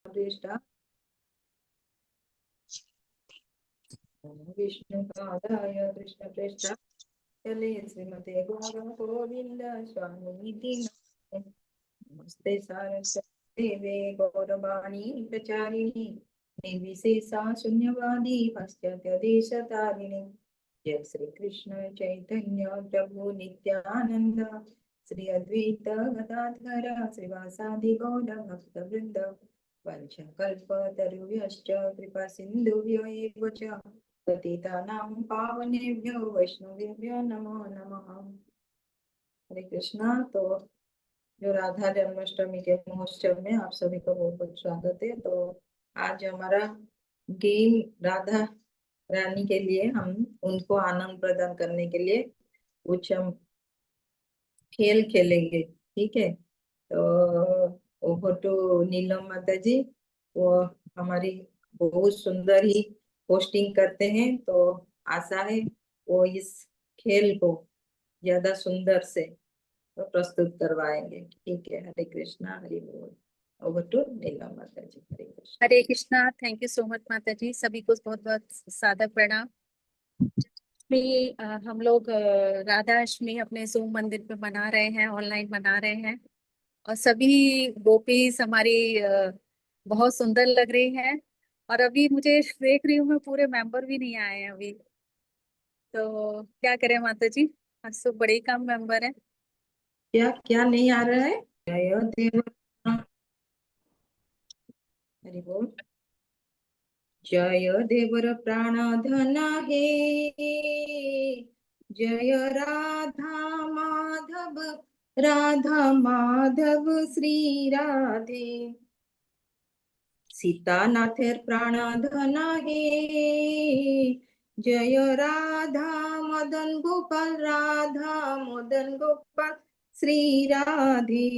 कृष्ण विष्णु पादाय कृष्ण प्रेष्ठा चले श्रीमते गौर गोविंद स्वामी नमस्ते सारस्वती देवे गौरवाणी प्रचारिणी निर्विशेषा शून्यवादी पाश्चात्य देश तारिणी जय श्री कृष्ण चैतन्य प्रभु नित्यानंद श्री अद्वैत गदाधर श्रीवासादि गौर भक्त वृंद वंशकल्पतरुभ्यश्च कृपा सिन्धुभ्यो एव च पतितानां पावनेभ्यो वैष्णवेभ्यो नमो नमः। हरे कृष्णा। तो जो राधा जन्माष्टमी के महोत्सव में आप सभी को बहुत बहुत स्वागत है। तो आज हमारा गेम राधा रानी के लिए हम उनको आनंद प्रदान करने के लिए कुछ हम खेल खेलेंगे। ठीक है। तो ओवर टू नीलम माता जी। वो हमारी बहुत सुंदर ही पोस्टिंग करते हैं, तो आशा है वो इस खेल को ज्यादा सुंदर से तो प्रस्तुत करवाएंगे। ठीक है। हरे कृष्णा हरि बोल। ओवर टू नीलम माता जी। Hare Krishna. Hare Krishna. Thank you so much माता जी। सभी को बहुत बहुत सादर प्रणाम। हम लोग राधा अष्टमी अपने जूम मंदिर पे मना रहे हैं, ऑनलाइन मना रहे हैं। और सभी गोपीज हमारी बहुत सुंदर लग रही हैं। और अभी मुझे देख रही हूँ मैं, पूरे मेंबर भी नहीं आए हैं अभी। तो क्या करें माता जी, आज तो बड़े ही कम मेंबर है। क्या क्या नहीं आ रहा है? जय देव। हरि बोल। जय देवर प्राण धन हे, जय राधा माधव श्री राधे। सीता नाथेर प्राण धन हे, जय राधा मदन गोपाल श्री राधे।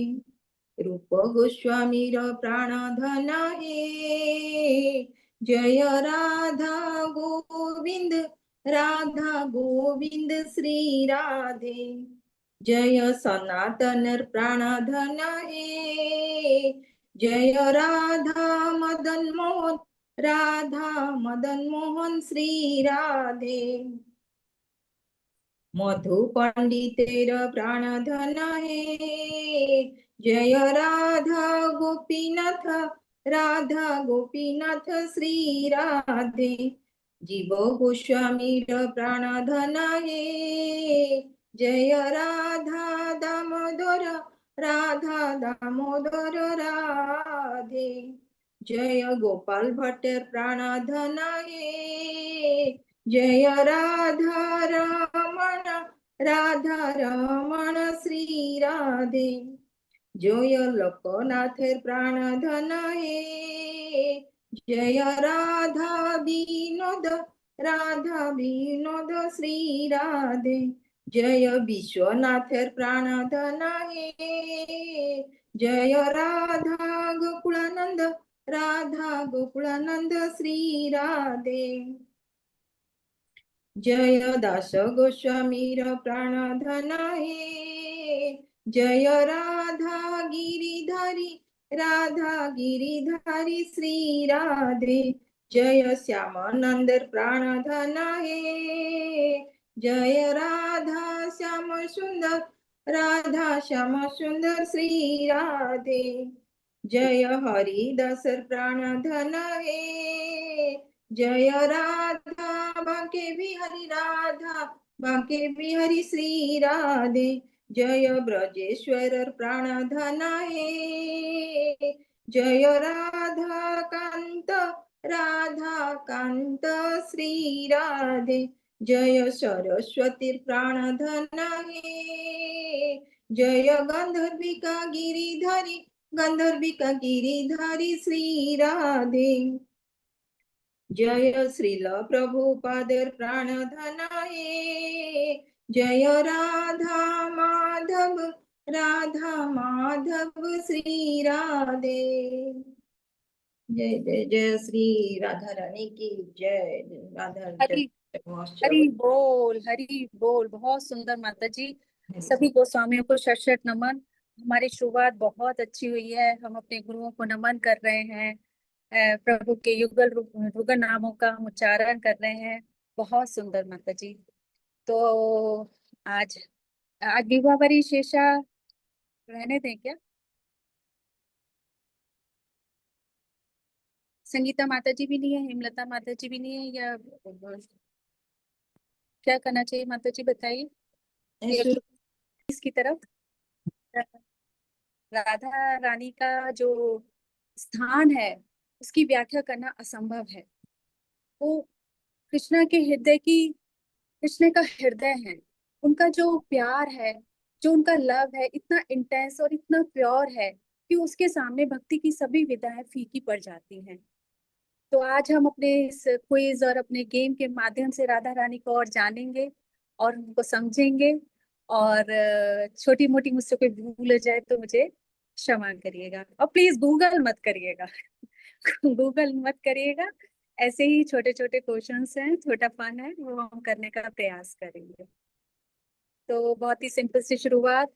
रूप गोस्वामीर प्राण धन हे, जय राधा गोविंद श्री राधे। जय सनातन प्राण धन हे, जय राधा मदन मोहन श्री राधे। मधु पंडितेर प्राण धन हे, जय राधा गोपीनाथ श्री राधे। जीव गोस्वामीर प्राण धन हे, जय राधा दामोदर राधे। जय गोपाल भट्टर प्राण धन हे, जय राधा रमण श्री राधे। जय लोकनाथेर प्राण धन हे, जय राधा विनोद श्री राधे। जय विश्वनाथेर प्राण धन हे, जय राधा गोकुलानंद श्री राधे। जय दास गोस्वामीर प्राण धन हे, जय राधा गिरिधारी श्री राधे। जय श्यामानंदर प्राण धन हे, जय राधा श्याम सुंदर श्री राधे। जय हरिदास प्राण धन हे, जय राधा बांके बिहारी श्री राधे। जय ब्रजेश्वर प्राण धन हे, जय राधा कांत श्री राधे। जय सरस्वती प्राण धन हे, जय गंधर्विका गिरिधारी श्री राधे। जय श्रील प्रभुपादर प्राण धन हे, जय राधा माधव श्री राधे। जय जय जय श्री राधा रानी की जय। राधा हरि महोत्सव। हरि बोल। बहुत सुंदर माता जी। सभी गोस्वामियों को शत नमन। हमारी शुरुआत बहुत अच्छी हुई है। हम अपने गुरुओं को नमन कर रहे हैं। प्रभु के युगल युगल नामों का हम उच्चारण कर रहे हैं। बहुत सुंदर माता जी। तो आज आज विवाहवरी शेषा रहने दें क्या? संगीता माता जी भी नहीं है, हेमलता माता जी भी नहीं है, या क्या करना चाहिए माता जी बताइए? या शुरू इसकी तरफ राधा रानी का जो स्थान है उसकी व्याख्या करना असंभव है। वो कृष्णा के हृदय की, कृष्ण का हृदय है। उनका जो प्यार है, जो उनका लव है, इतना इंटेंस और इतना प्योर है कि उसके सामने भक्ति की सभी विधाएं फीकी पड़ जाती हैं। तो आज हम अपने इस क्विज और अपने गेम के माध्यम से राधा रानी को और जानेंगे और उनको समझेंगे। और छोटी मोटी मुझसे कोई भूल हो जाए तो मुझे क्षमा करिएगा, और प्लीज गूगल मत करिएगा। गूगल मत करिएगा। ऐसे ही छोटे छोटे क्वेश्चंस हैं, छोटा फन है, वो हम करने का प्रयास करेंगे। तो बहुत ही सिंपल सी शुरुआत।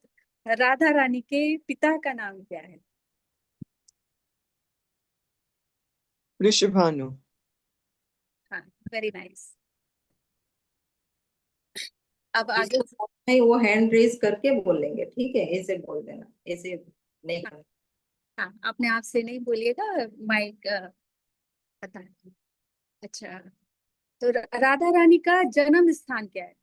राधा रानी के पिता का नाम क्या है? वृषभानु। हाँ, वेरी नाइस। अब आगे। नहीं, वो हैंड रेज करके बोलेंगे, ठीक है, ऐसे बोल देना, ऐसे नहीं हाँ, करना। हाँ, अपने आप से नहीं बोलिएगा, माइक पता है। अच्छा, तो राधा रानी का जन्म स्थान क्या है?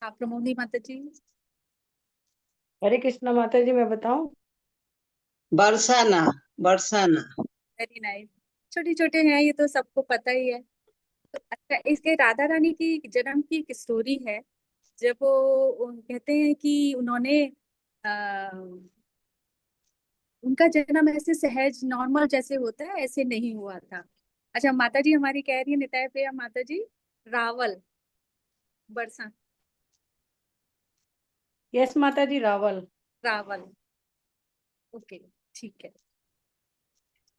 आप प्रमोदी माता जी। हरे कृष्णा माता जी, मैं बताऊं? बरसाना, बरसाना। Very nice. छोटे छोटे हैं ये तो सबको पता ही है। तो अच्छा, इसके राधा रानी की जन्म की एक स्टोरी है। जब वो कहते हैं कि उन्होंने आ, उनका जन्म ऐसे सहज नॉर्मल जैसे होता है ऐसे नहीं हुआ था। अच्छा, माता जी हमारी कह रही है, निताय प्रिया माता जी, रावल बरसा, यस माता जी, रावल। रावल। ओके, ठीक है।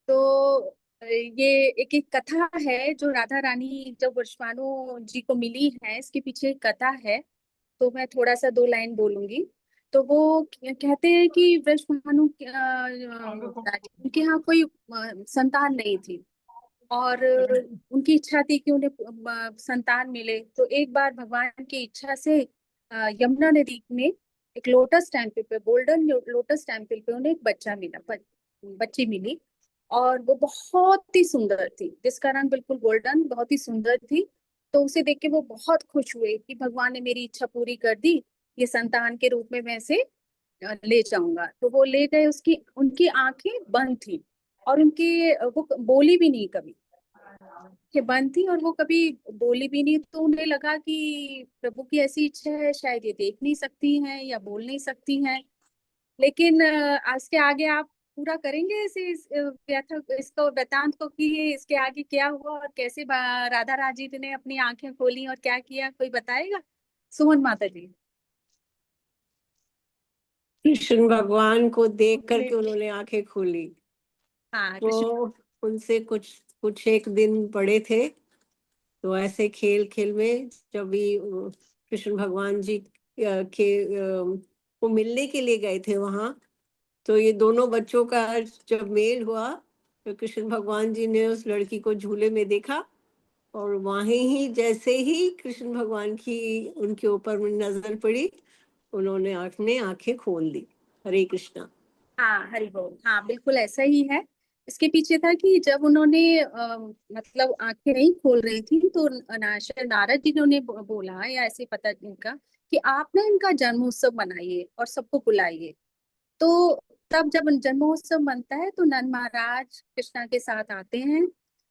तो ये एक एक कथा है जो राधा रानी जब वृषभानु जी को मिली है, इसके पीछे एक कथा है। तो मैं थोड़ा सा दो लाइन बोलूंगी। तो वो कहते हैं कि वृषभानु उनके यहाँ कोई संतान नहीं थी, और उनकी इच्छा थी कि उन्हें संतान मिले। तो एक बार भगवान की इच्छा से यमुना नदी में एक लोटस टेम्पल पे, गोल्डन लोटस टेम्पल पे उन्हें एक बच्चा मिला, बच्ची मिली। और वो बहुत ही सुंदर थी, जिसका रंग बिल्कुल गोल्डन, बहुत ही सुंदर थी। तो उसे देख के वो बहुत खुश हुए कि भगवान ने मेरी इच्छा पूरी कर दी, ये संतान के रूप में मैं इसे ले जाऊंगा। तो वो ले गए, उसकी उनकी आंखें बंद थी, और उनकी वो बोली भी नहीं कभी, कि बंद थी और वो कभी बोली भी नहीं। तो उन्हें लगा कि प्रभु की ऐसी इच्छा है, शायद ये देख नहीं सकती हैं या बोल नहीं सकती हैं। लेकिन आज के आगे आप पूरा करेंगे इसको वृतांत को, कि इसके आगे क्या हुआ और कैसे राधा राजी ने अपनी आंखें खोली और क्या किया, कोई बताएगा? सुमन माता जी। कृष्ण भगवान को देख करके उन्होंने आंखें खोली। हाँ, कृष्ण। वो उनसे कुछ कुछ एक दिन पड़े थे, तो ऐसे खेल खेल में जब भी कृष्ण भगवान जी को मिलने के लिए गए थे वहां, तो ये दोनों बच्चों का जब मेल हुआ, तो कृष्ण भगवान जी ने उस लड़की को झूले में देखा, और वहीं ही जैसे ही कृष्ण भगवान की उनके ऊपर नजर पड़ी, उन्होंने आंखें खोल दी। हरे कृष्णा। हाँ, हरि बोल। हाँ, बिल्कुल ऐसा ही है। इसके पीछे था कि जब उन्होंने मतलब आंखें नहीं खोल रही थी, तो शायद नारद जी ने उन्हें बोला, या ऐसे पता इनका, कि आप ना इनका जन्मोत्सव मनाइए और सबको बुलाइए। तो तब जब जन्मोत्सव मनता है तो नंद महाराज कृष्णा के साथ आते हैं।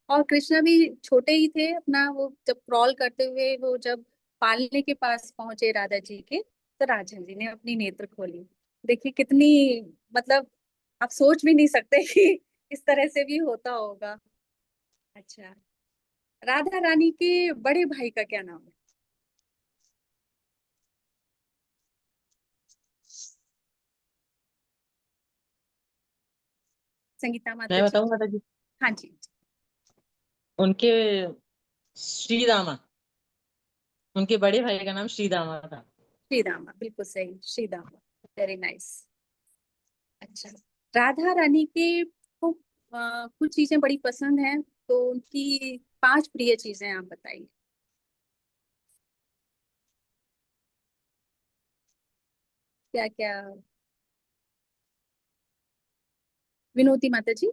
और कृष्णा भी छोटे ही थे, अपना वो जब क्रॉल करते हुए वो जब पालने के पास पहुंचे राधा जी के, तो राधा जी ने अपनी नेत्र खोली। देखिए कितनी, मतलब आप सोच भी नहीं सकते कि इस तरह से भी होता होगा। अच्छा, राधा रानी के बड़े भाई का क्या नाम है? संगीता माता मैं जी। बताऊं माता जी? हाँ जी। उनके श्री रामा, उनके बड़े भाई का नाम श्री रामा था। श्री रामा, बिल्कुल सही, श्री रामा। Very nice. अच्छा, राधा रानी के को कुछ चीजें बड़ी पसंद हैं, तो उनकी 5 प्रिय चीजें आप बताइए। क्या क्या? विनोदी माता जी।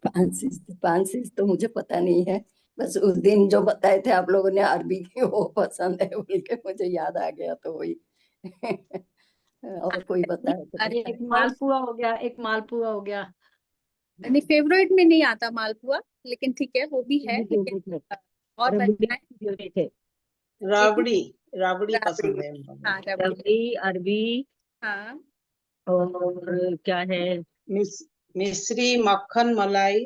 पांसीज तो मुझे पता नहीं है। बस उस दिन जो बताए थे आप लोगों ने अरबी की, वो पसंद है बोल के मुझे याद आ गया, तो वही। और कोई बताए तो अरे, एक बताए। मालपुआ हो गया, एक मालपुआ हो गया। नहीं, फेवरेट में नहीं आता मालपुआ, लेकिन ठीक है, वो भी है, लेकिन और रबड़ी बताएं। फेवरेट है। जी। राबड़ी, राबड़ी राबड़ी। पसंद है उन लोगों हाँ, को। रबड़ी। रबड़ी, अरबी हाँ। और क्या है? मिस मिश्री, मक्खन, मलाई,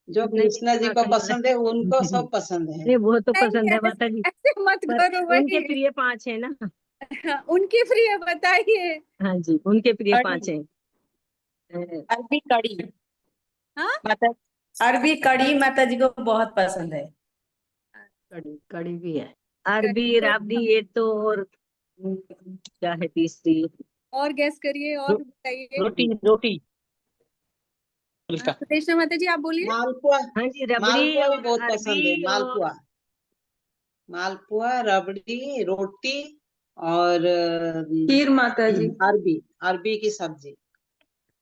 जो नहीं कृष्णा जी को माता पसंद है उनको सब पसंद है। नहीं, वो तो नहीं, पसंद है माता जी, ऐसे मत पर करो उनके भाई। प्रिय 5 है ना। हाँ, उनकी प्रिय बताइए। हाँ जी, उनके प्रिय कड़ी, 5 है। अरबी कड़ी। हाँ। माता, अरबी कड़ी माता जी को बहुत पसंद है। कड़ी कड़ी भी है। अरबी, तो राबड़ी, ये तो, और क्या है तीसरी? और गैस करिए, रो, और बताइए। रोटी रोटी हाँ, फुल्का। सुदेशना माता जी, आप बोलिए। मालपुआ, हाँ जी, रबड़ी मालपुआ भी और बहुत पसंद है। अरबी और मालपुआ, मालपुआ, रबड़ी, रोटी और खीर माता जी, अरबी, अरबी की सब्जी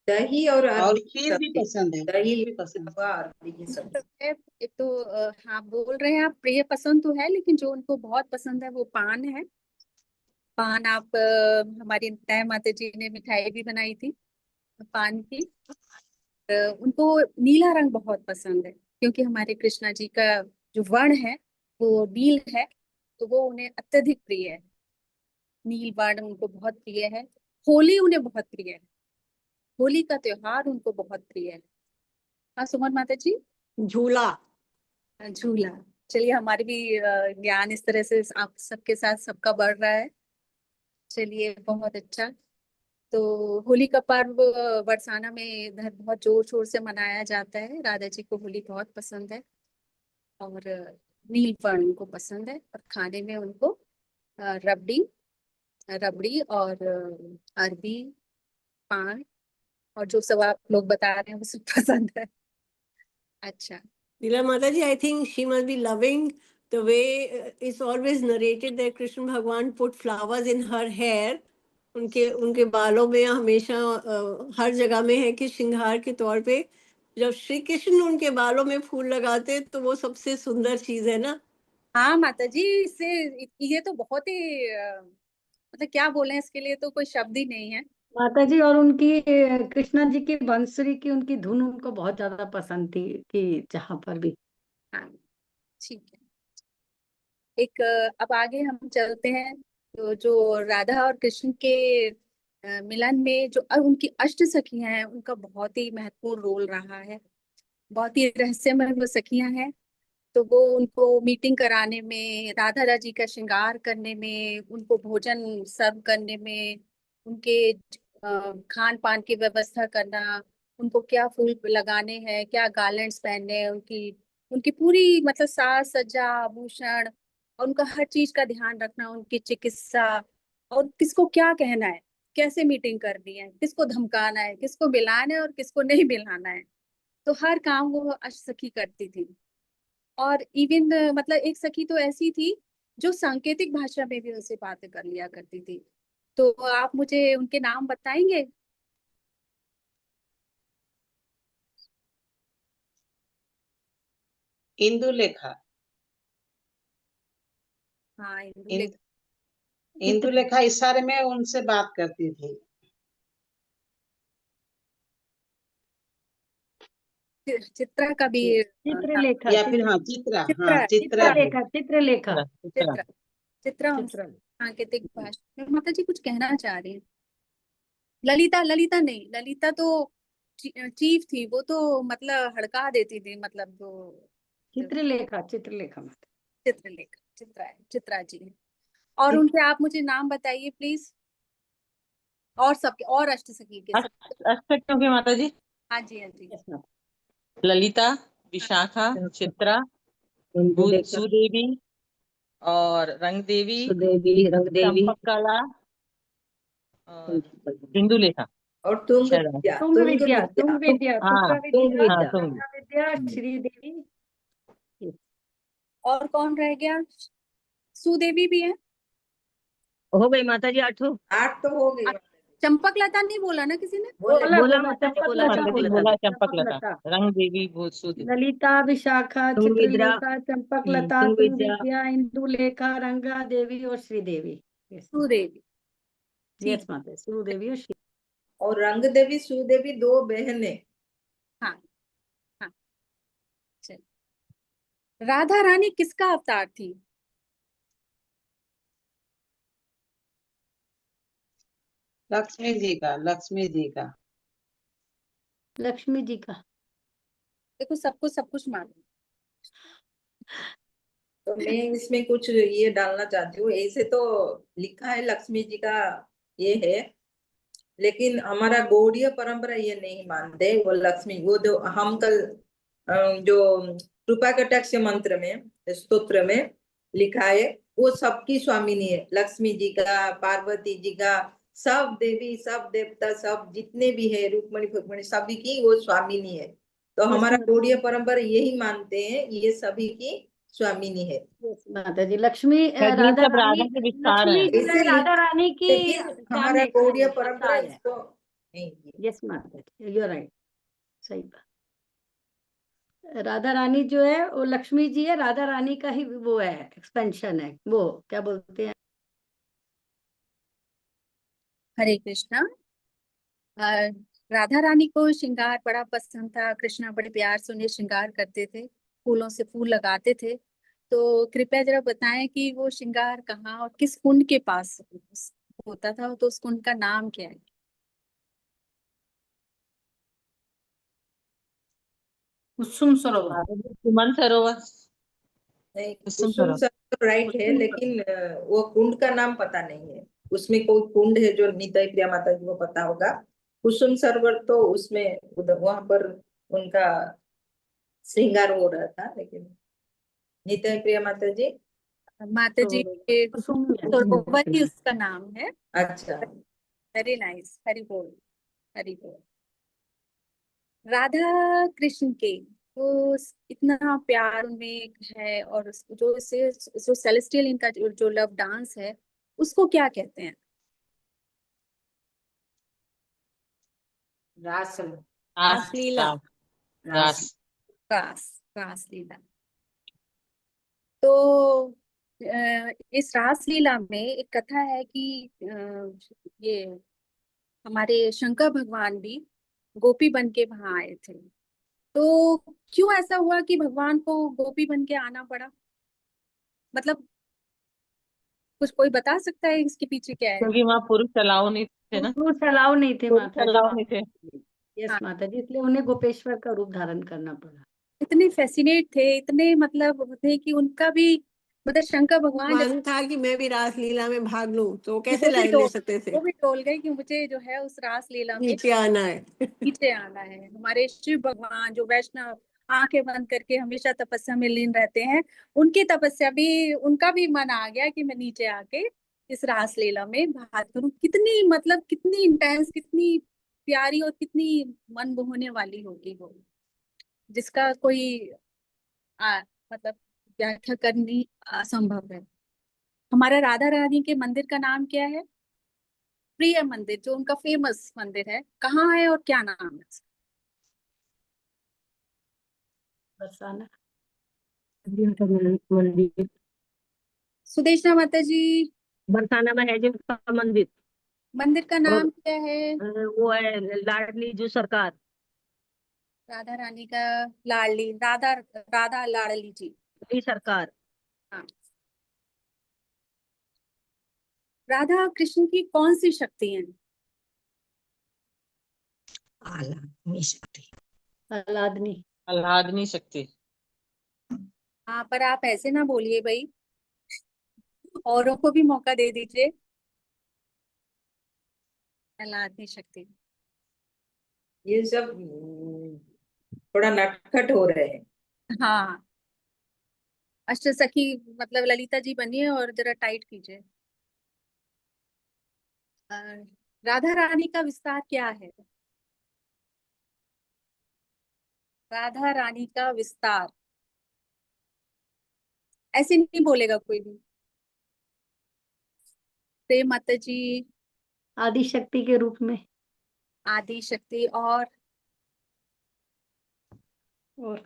दही और और अरबी की खीर भी सब्जी। पसंद है, दही खीर भी लिखा पसंद हुआ, अरबी की सब्जी। एक तो हाँ, बोल रहे हैं आप, प्रिय पसंद तो है, लेकिन जो उनको बहुत पसंद है वो पान है। पान आप हमारी तय माता जी ने मिठाई भी बनाई थी पान की। उनको नीला रंग बहुत पसंद है, क्योंकि हमारे कृष्णा जी का जो वर्ण है वो नील है, तो वो उन्हें अत्यधिक प्रिय है। नील वर्ण उनको बहुत प्रिय है। होली उन्हें बहुत प्रिय है। होली का त्योहार उनको बहुत प्रिय है। हाँ, सुमन माता जी। झूला। झूला। चलिए, हमारे भी ज्ञान इस तरह से आप सबके साथ सबका बढ़ रहा है। चलिए, बहुत अच्छा। तो होली का पर्व बरसाना में इधर बहुत जोर शोर से मनाया जाता है। राधा जी को होली बहुत पसंद है, और नील वर्ण उनको पसंद है, और खाने में उनको रबड़ी, रबड़ी और अरबी, पान, और जो सब आप लोग बता रहे हैं वो सब पसंद है। अच्छा। Leela Mataji, I think she must be loving the way it's always narrated that Krishna Bhagwan put flowers in her hair. उनके उनके बालों में हमेशा हर जगह में है कि श्रृंगार के तौर पे जब श्री कृष्ण उनके बालों में फूल लगाते तो वो सबसे सुंदर चीज है ना। हाँ माता जी, इससे ये तो बहुत ही मतलब क्या बोले, इसके लिए तो कोई शब्द ही नहीं है। माता जी, और उनकी कृष्णा जी की बंसुरी की उनकी धुन उनको बहुत ज्यादा पसंद थी, कि जहाँ पर भी। हाँ, ठीक है। एक अब आगे हम चलते हैं। तो जो राधा और कृष्ण के मिलन में जो उनकी अष्ट सखियां हैं, उनका बहुत ही महत्वपूर्ण रोल रहा है। बहुत ही रहस्यमय वो सखियां हैं। तो वो उनको मीटिंग कराने में, राधा राजी का श्रृंगार करने में, उनको भोजन सर्व करने में, उनके खान पान की व्यवस्था करना, उनको क्या फूल लगाने हैं, क्या गार्लैंड्स पहनने हैं, उनकी उनकी पूरी मतलब साज सज्जा, आभूषण, और उनका हर चीज का ध्यान रखना, उनकी चिकित्सा, और किसको क्या कहना है, कैसे मीटिंग करनी है, किसको धमकाना है, किसको मिलाना है और किसको नहीं मिलाना है, तो हर काम वो अष्टसखी करती थी। और इवन मतलब एक सखी तो ऐसी थी जो सांकेतिक भाषा में भी उनसे बातें कर लिया करती थी। तो आप मुझे उनके नाम बताएंगे? इंदुलेखा, हाँ, इन, चित्र इंदुलेखा इशारे में उनसे बात करती थी। चित्रा का भी था। चित्रलेखा, या फिर हाँ चित्रा, हाँ चित्रा चित्रा चित्रा भी। चित्रलेखा, चित्रलेखा। चित्रा। चित्रा चित्रा उनसे चित्र। सांकेतिक भाषा में माता जी कुछ कहना चाह रही हैं। ललिता, ललिता नहीं, ललिता तो चीफ थी, वो तो मतलब हड़का देती थी, मतलब जो चित्रलेखा, चित्रलेखा माता। चित्रलेखा, चित्रा है, चित्रा जी है। और उनके आप मुझे नाम बताइए प्लीज, और सबके, और अष्ट सखी के सब। अष्टक के माता जी, हाँ जी, हाँ जी। ललिता, विशाखा, चित्रा, इंदुलेखा, सुदेवी, और रंग देवी, सुदेवी, रंग देवी, चंपक कला और इंदुलेखा। और तुंग शायद विद्या, तुंग तुंग विद्या, विद्या। तुंग विद्या, हाँ, तुंग तुंग विद्या, हाँ विद्या। तुंग। तुंग विद्या, श्रीदेवी। और कौन रह गया? सुदेवी भी है। हो गई माता जी 8। 8 तो हो गई। चंपक लता नहीं बोला ना किसी ने? बोले बोला बोला बोला माता जी, चंपक बोला लता माता जी चंपक बोला, बोला लता। चंपक लता, लता, रंग देवी भूसुद। ललिता, विशाखा, तुंग विद्या, चित्रलेखा, चंपक लता, तुंग तुंग विद्या, विद्या, इंदुलेखा, रंगा देवी और श्रीदेवी। सुदेवी। यस ठीक। माता, श्रीदेवी और श्री। और रंग देवी सुदेवी 2 बहनें। हाँ हाँ। चल, राधा रानी किसका अवतार थी? लक्ष्मी जी का, लक्ष्मी जी का। लक्ष्मी जी का। देखो सबको सब कुछ मालूम। तो मैं इसमें कुछ ये डालना चाहती हूँ। ऐसे तो लिखा है लक्ष्मी जी का ये है, लेकिन हमारा गौड़ीय परंपरा ये नहीं मानते। वो लक्ष्मी, वो जो हम कल जो कृपा कटाक्ष मंत्र में, स्तोत्र में लिखा है, वो सबकी स्वामिनी है। लक्ष्मी जी का, पार्वती जी का, सब देवी, सब देवता, सब जितने भी है, रुक्मणी फुक्मणी, सभी की वो स्वामिनी है। तो Yes, हमारा माता गौड़ीय जी। परंपरा यही मानते हैं, ये सभी की स्वामिनी है। Yes, माता जी। लक्ष्मी शायद ये राधा सब रानी, राधा के विस्तार लक्ष्मी हैं। जो है ऐसे राधा रानी की लेकिन हमारा गौड़ीय परंपरा अवतार है। इसको नहीं। यस माता जी, यू राइट, सही बात। राधा रानी जो है वो लक्ष्मी जी है, राधा रानी का ही वो है, एक्सपेंशन है, वो क्या बोलते हैं। हरे कृष्णा। अ, राधा रानी को श्रृंगार बड़ा पसंद था। कृष्णा बड़े प्यार से उन्हें श्रृंगार करते थे, फूलों से फूल लगाते थे। तो कृपया जरा बताएं कि वो श्रृंगार कहाँ और किस कुंड के पास होता था, तो उस कुंड का नाम क्या है? कुसुम सरोवर। सुमन सरोवर। नहीं, कुसुम कुसुम सरोवर। सरोवर राइट है, लेकिन वो कुंड का नाम पता नहीं है। उसमें कोई कुंड है जो निताई प्रिया माता जी को पता होगा। कुसुम सरोवर तो उसमें उधर वहां पर उनका श्रृंगार हो रहा था, लेकिन निताई प्रिया माता जी। माता जी के कुसुम सरोवर ही उसका नाम है। अच्छा, वेरी नाइस। हरि बोल, हरि बोल। राधा कृष्ण के तो इतना प्यार उनमें है, और जो इसे जो सेलेस्टियल इनका जो लव डांस है, उसको क्या कहते हैं? रास रासलीला। रास। रास, रासलीला। तो इस रासलीला में एक कथा है कि ये हमारे शंकर भगवान भी गोपी बन के वहां आए थे। तो क्यों ऐसा हुआ कि भगवान को गोपी बन के आना पड़ा? मतलब कुछ कोई बता सकता है इसके पीछे क्या है? क्योंकि वहां पुरुष अलाउ नहीं थे ना, पुरुष अलाउ नहीं थे पुरुष माता जी। अलाउ नहीं थे। यस हाँ, माता जी, इसलिए उन्हें गोपेश्वर का रूप धारण करना पड़ा। इतने फैसिनेट थे, इतने मतलब थे कि उनका भी मतलब शंकर भगवान जब मन था कि मैं भी रासलीला में भाग लूं, तो वो कैसे वो भी ले टोल सकते थे? वो भी टोल गए कि मुझे जो है उस रास लीला में नीचे आना है। नीचे आना है। हमारे शिव भगवान जो वैष्णव आंखें बंद करके हमेशा तपस्या में लीन रहते हैं, उनकी तपस्या भी, उनका भी मन आ गया कि मैं नीचे आके इस रास लीला में भाग करूं। कितनी मतलब कितनी इंटेंस, कितनी प्यारी और कितनी मन मोहने वाली होगी वो, जिसका कोई मतलब व्याख्या करनी असंभव है। हमारा राधा रानी के मंदिर का नाम क्या है? प्रिय मंदिर, जो उनका फेमस मंदिर है, कहाँ है और क्या नाम है उसका? बरसाना। मंदिर सुदेशना माता जी, बरसाना में है जिनका मंदिर। मंदिर का और नाम क्या है? वो है लाडली जो सरकार। राधा रानी का लाडली, राधा राधा लाडली जी। की सरकार। हाँ। राधा कृष्ण की कौन सी शक्ति है? आह्लादनी। आह्लादनी शक्ति। हाँ, पर आप ऐसे ना बोलिए भाई, औरों को भी मौका दे दीजिए। आह्लादनी शक्ति। ये सब थोड़ा नटखट हो रहे हैं। हाँ, अष्टसखी मतलब ललिता जी बनिए और जरा टाइट कीजिए। अ, राधा रानी का विस्तार क्या है? राधा रानी का विस्तार ऐसे नहीं बोलेगा कोई भी। प्रेम माता जी। आदि शक्ति के रूप में। आदि शक्ति और और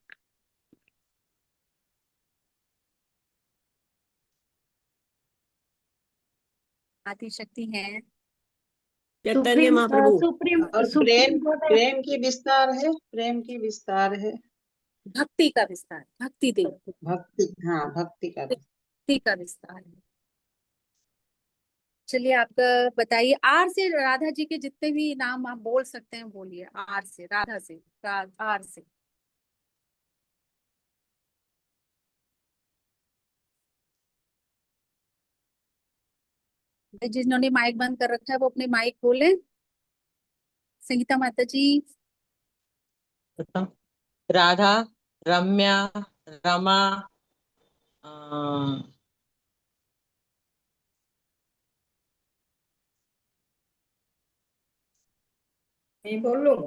आदि शक्ति है। चैतन्य सुप्रीम महाप्रभु। सुप्रीम और सुप्रीम गोडेस। प्रेम की विस्तार है, प्रेम की विस्तार है। भक्ति का विस्तार, भक्ति देव। भक्ति, हाँ भक्ति का विस्तार। भक्ति का विस्तार है। चलिए आपका बताइए। आर से राधा जी के जितने भी नाम आप बोल सकते हैं बोलिए। आर से राधा से आर से। जिन्होंने माइक बंद कर रखा है वो अपने माइक खोले। संगीता माता जी। राधा, रम्या, रमा, अ, मैं बोलूं?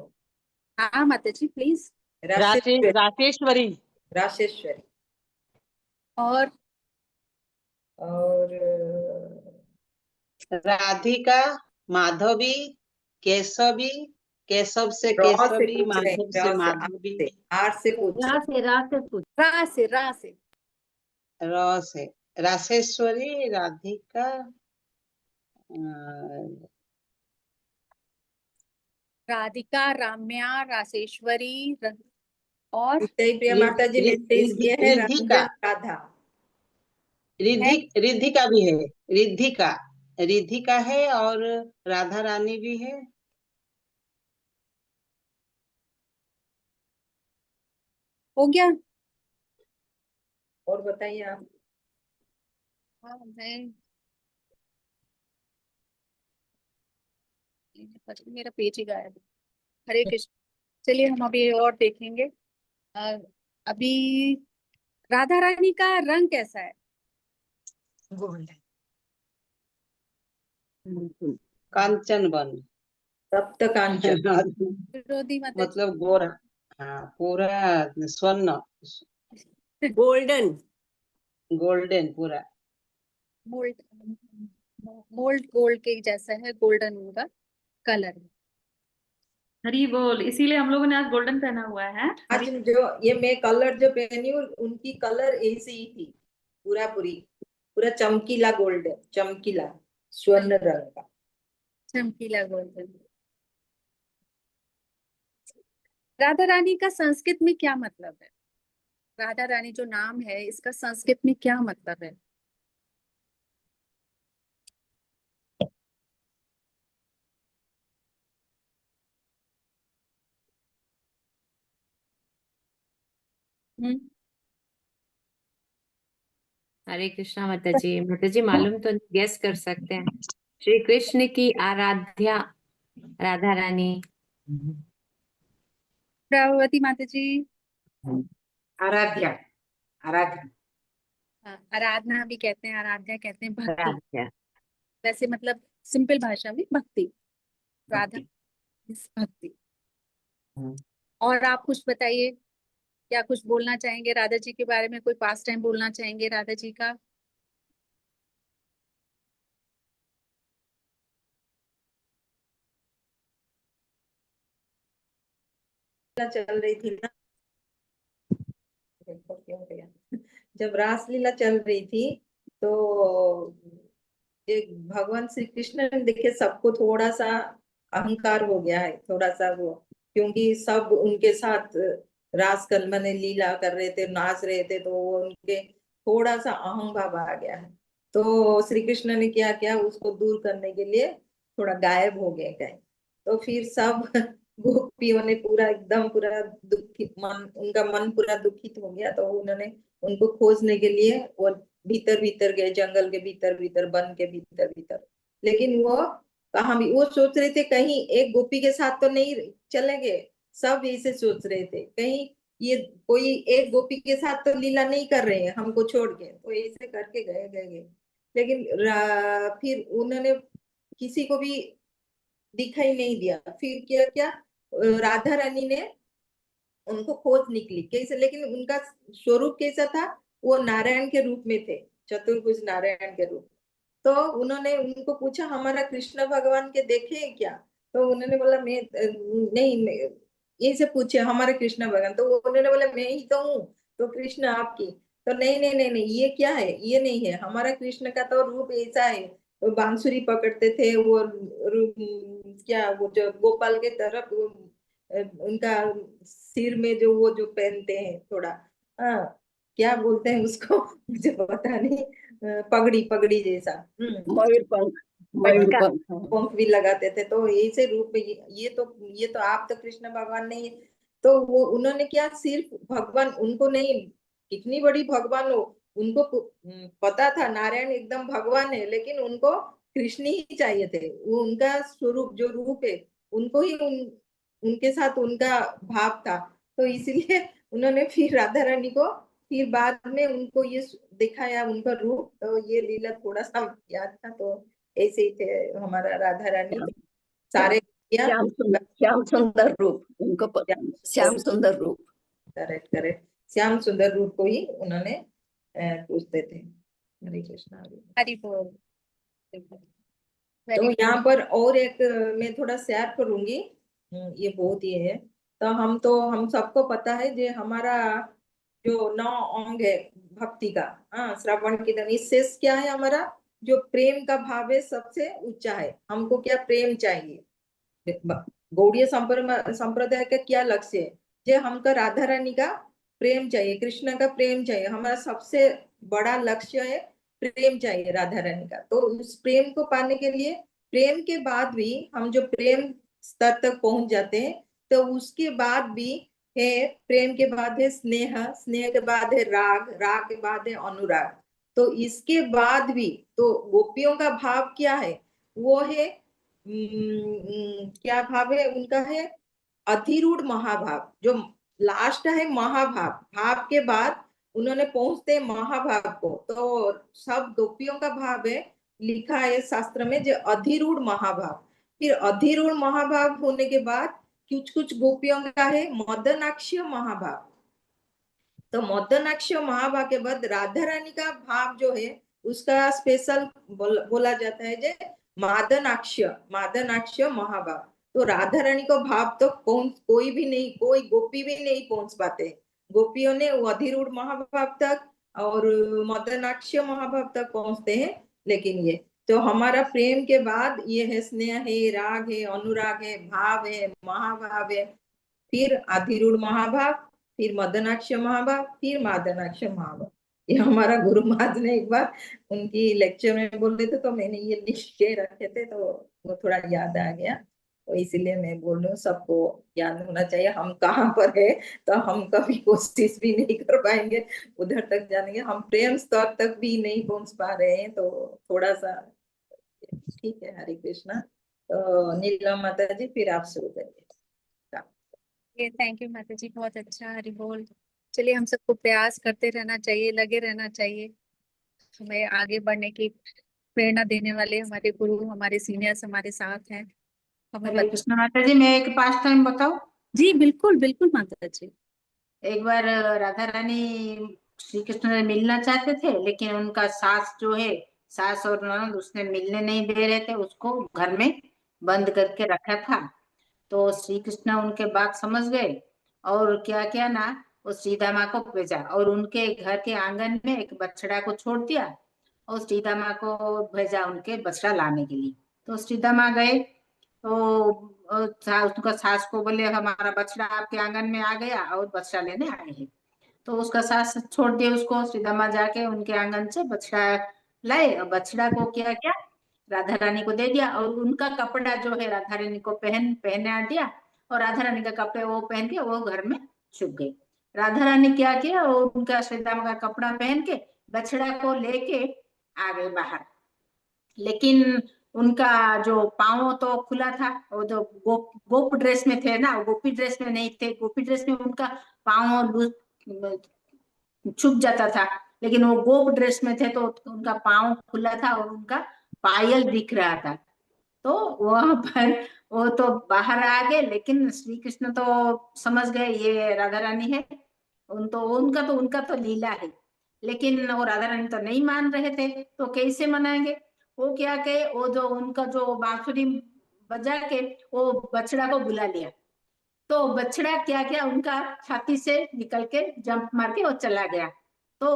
हाँ माता जी प्लीज। राशेश्वरी। राशेश्वरी, राशेश्वरी। और और राधिका, माधवी, केशवी, केशव से रॉ से केशवी, पूछ रहे हैं, माधव से माधवी, आर से पूछ रहे हैं। रा से पूछ। रा से र से राशेश्वरी, राधिका, अ, राधिका, राम्या, रासेश्वरी और नित्य प्रिया माता जी मैसेज किए हैं रिधिका, रंजन राधा। है। रिधिका भी है। रिधिका, रिधिका है और राधा रानी भी है। हो गया। और बताइए आप। हाँ, मैं मेरा पेज ही गायब है। हरे कृष्ण। चलिए हम अभी और देखेंगे। अ, अभी राधा रानी का रंग कैसा है? कांचन बन। सप्त कांचन। विरोधी माता जी। मतलब गोरा, हाँ पूरा स्वर्ण, गोल्डन। गोल्डन पूरा। मोल्ड मोल्ड गोल्ड के जैसा है, गोल्डन उनका कलर है। हरी बोल, इसीलिए हम लोगों ने आज गोल्डन पहना हुआ है। आज जो ये मैं कलर जो पहनी हूँ उनकी कलर ऐसी ही थी। पूरा पूरा चमकीला गोल्ड, चमकीला स्वर्ण रंग का। चमकीला गोल्डन। राधा रानी का संस्कृत में क्या मतलब है? राधा रानी जो नाम है इसका संस्कृत में क्या मतलब है? हम्म। हरे कृष्णा माता जी मालूम तो गेस कर सकते हैं। श्री कृष्ण की आराध्या राधा रानी। प्रभावती माता जी। आराध्या। आराध्या। हाँ, आराधना भी कहते हैं, आराध्या कहते हैं, भक्ति। राधा वैसे मतलब सिंपल भाषा में भक्ति। राधा भक्ति। means भक्ति। और आप कुछ बताइए। क्या कुछ बोलना चाहेंगे राधा जी के बारे में? कोई पास टाइम बोलना चाहेंगे राधा जी का? चल रही थी ना, देखो क्या हो गया। जब रासलीला चल रही थी तो एक भगवान श्री कृष्ण ने देखे सबको थोड़ा सा अहंकार हो गया है, थोड़ा सा वो, क्योंकि सब उनके साथ रास मैंने लीला कर रहे थे, नाच रहे थे, तो वो उनके थोड़ा सा अहम भाव आ गया है। तो श्री कृष्ण ने क्या किया, उसको दूर करने के लिए थोड़ा गायब हो गए। तो फिर सब गोपियों ने पूरा एकदम पूरा दुखी मन, उनका मन पूरा दुखित हो गया। तो उन्होंने उनको खोजने के लिए वो भीतर भीतर गए, जंगल के भीतर भीतर, वन के भीतर भीतर। लेकिन वो कहाँ भी, वो सोच रहे थे कहीं एक गोपी के साथ तो नहीं चले गए। सब ऐसे सोच रहे थे कहीं ये कोई एक गोपी के साथ तो लीला नहीं कर रहे हैं हमको छोड़ के, तो ऐसे करके गए गए गए। लेकिन फिर उन्होंने किसी को भी दिखाई नहीं दिया। फिर क्या क्या राधा रानी ने उनको खोज निकली कैसे, लेकिन उनका स्वरूप कैसा था, वो नारायण के रूप में थे, चतुर्भुज नारायण के रूप। तो उन्होंने उनको पूछा हमारा कृष्ण भगवान के देखे हैं क्या? तो उन्होंने बोला मैं नहीं, ये से पूछे हमारे कृष्ण भगवान, तो उन्होंने बोला मैं ही तो हूँ, तो कृष्ण आपकी। तो नहीं नहीं नहीं नहीं, ये क्या है, ये नहीं है हमारा कृष्ण का तो रूप ऐसा है। वो बांसुरी पकड़ते थे, वो क्या वो जो गोपाल के तरफ उनका सिर में जो वो जो पहनते हैं थोड़ा, हाँ क्या बोलते हैं उसको मुझे पता नहीं, पगड़ी पगड़ी जैसा। मयूर पंख, मयूर मटका। पंख, हाँ। पंख भी लगाते थे। तो ऐसे रूप में ये तो आप तो कृष्ण भगवान नहीं है। तो वो उन्होंने क्या, सिर्फ भगवान उनको नहीं, कितनी बड़ी भगवान हो, उनको पता था नारायण एकदम भगवान है, लेकिन उनको कृष्ण ही चाहिए थे। वो उनका स्वरूप जो रूप है, उनको ही उनके साथ उनका भाव था। तो इसलिए उन्होंने फिर राधा रानी को फिर बाद में उनको ये दिखाया उनका रूप। तो ये लीला थोड़ा सा याद था। तो ऐसे ही थे हमारा राधा रानी, सारे किया। श्याम सुंदर रूप उनको श्याम सुंदर रूप। करेक्ट करेक्ट, श्याम सुंदर रूप को ही उन्होंने पूछते थे। हरे कृष्णा हरे। हरि बोल। तो वेरी यहाँ पर और एक मैं थोड़ा शेयर करूंगी, ये बहुत ही है। तो हम सबको पता है जो हमारा जो 9 अंग है भक्ति का, हाँ श्रवण कीर्तन, इससे क्या है हमारा जो प्रेम का भाव है सबसे ऊंचा है। हमको क्या प्रेम चाहिए, गौड़ीय संप्रदाय का क्या लक्ष्य है, जो हमको राधा रानी का प्रेम चाहिए, कृष्ण का प्रेम चाहिए। हमारा सबसे बड़ा लक्ष्य है प्रेम चाहिए राधा रानी का। तो उस प्रेम को पाने के लिए, प्रेम के बाद भी हम जो प्रेम स्तर तक पहुंच जाते हैं, तो उसके बाद भी है, प्रेम के बाद है स्नेह, स्नेह के बाद है राग, राग के बाद है अनुराग। तो इसके बाद भी तो गोपियों का भाव क्या है, वो है क्या भाव है उनका, है अधिरूढ़ महाभाव। जो लास्ट है महाभाव, भाव के बाद उन्होंने पहुंचते हैं महाभाव को। तो सब गोपियों का भाव है, लिखा है शास्त्र में, जो अधिरूढ़ महाभाव। फिर अधिरूढ़ महाभाव होने के बाद कुछ कुछ गोपियों का है मदनाक्ष महाभाव। तो मदनाक्ष महाभाव के बाद राधा रानी का भाव जो है उसका स्पेशल बोला जाता है जे मादनाक्ष, मादनाक्ष महाभाव। तो राधा रानी को भाव तो कोई भी नहीं, कोई गोपी भी नहीं पहुंच पाते। गोपियों ने वो अधिरूढ़ महाभाव तक और मदनाक्ष महाभाव तक पहुंचते हैं। लेकिन ये तो हमारा प्रेम के बाद ये है स्नेह है, राग है, अनुराग है, भाव है, महाभाव है, फिर अधिरूढ़ महाभाव, फिर मदनाक्ष महाभाव, फिर मादनाक्ष महाभाव। ये हमारा गुरु महाराज ने एक बार उनकी लेक्चर में बोले थे, तो मैंने ये लिख के रखे थे, तो वो थोड़ा याद आ गया। तो इसीलिए मैं बोल रही हूँ सबको याद होना चाहिए हम कहाँ पर है। तो हम कभी कोशिश भी नहीं कर पाएंगे उधर तक जाने के, हम प्रेम स्तर तक भी नहीं पहुंच पा रहे हैं। तो थोड़ा सा ठीक है। हरे कृष्णा। तो नीलम माता जी फिर आप शुरू करिए। थैंक यू माता जी, बहुत अच्छा। हरि बोल। चलिए हम सबको प्रयास करते रहना चाहिए, लगे रहना चाहिए। हमें आगे बढ़ने की प्रेरणा देने वाले हमारे गुरु, हमारे सीनियर्स हमारे साथ हैं। हमें हरे कृष्ण माता जी, मैं एक पास्ट टाइम बताऊं? जी बिल्कुल बिल्कुल माता जी। एक बार राधा रानी श्री कृष्ण से मिलना चाहते थे, लेकिन उनका सास जो है, सास और ननद उसने मिलने नहीं दे रहे थे, उसको घर में बंद करके रखा था। तो श्री कृष्ण उनके बात समझ गए और क्या किया ना, वो सीता माँ को भेजा और उनके घर के आंगन में एक बछड़ा को छोड़ दिया और सीता माँ को भेजा उनके बछड़ा लाने के लिए। तो सीता माँ गए तो उसका सास को बोले हमारा बछड़ा आपके आंगन में आ गया और बछड़ा लेने आए हैं। तो उसका सास छोड़ दिया उसको, सीता माँ जाके उनके आंगन से बछड़ा लाए और बछड़ा को क्या किया, राधा रानी को दे दिया और उनका कपड़ा जो है राधा रानी को पहना दिया और राधा रानी का कपड़े वो पहन के वो घर में छुप गई। राधा रानी क्या किया, और उनका सीता माँ का कपड़ा पहन के बछड़ा को लेके आ गए बाहर। लेकिन उनका जो पाँव तो खुला था, वो जो गोप ड्रेस में थे ना, गोपी ड्रेस में नहीं थे, गोपी ड्रेस में उनका पाँव छुप जाता था, लेकिन वो गोप ड्रेस में थे तो उनका पाँव खुला था और उनका पायल दिख रहा था। तो वहां पर वो तो बाहर आ गए, लेकिन श्री कृष्ण तो समझ गए ये राधा रानी है। उनका तो लीला है, लेकिन वो राधा रानी तो नहीं मान रहे थे, तो कैसे मनाएंगे? वो क्या कहे, वो जो उनका जो बांसुरी बजा के वो बछड़ा को बुला लिया, तो बछड़ा क्या क्या उनका छाती से निकल के जंप मार के वो चला गया। तो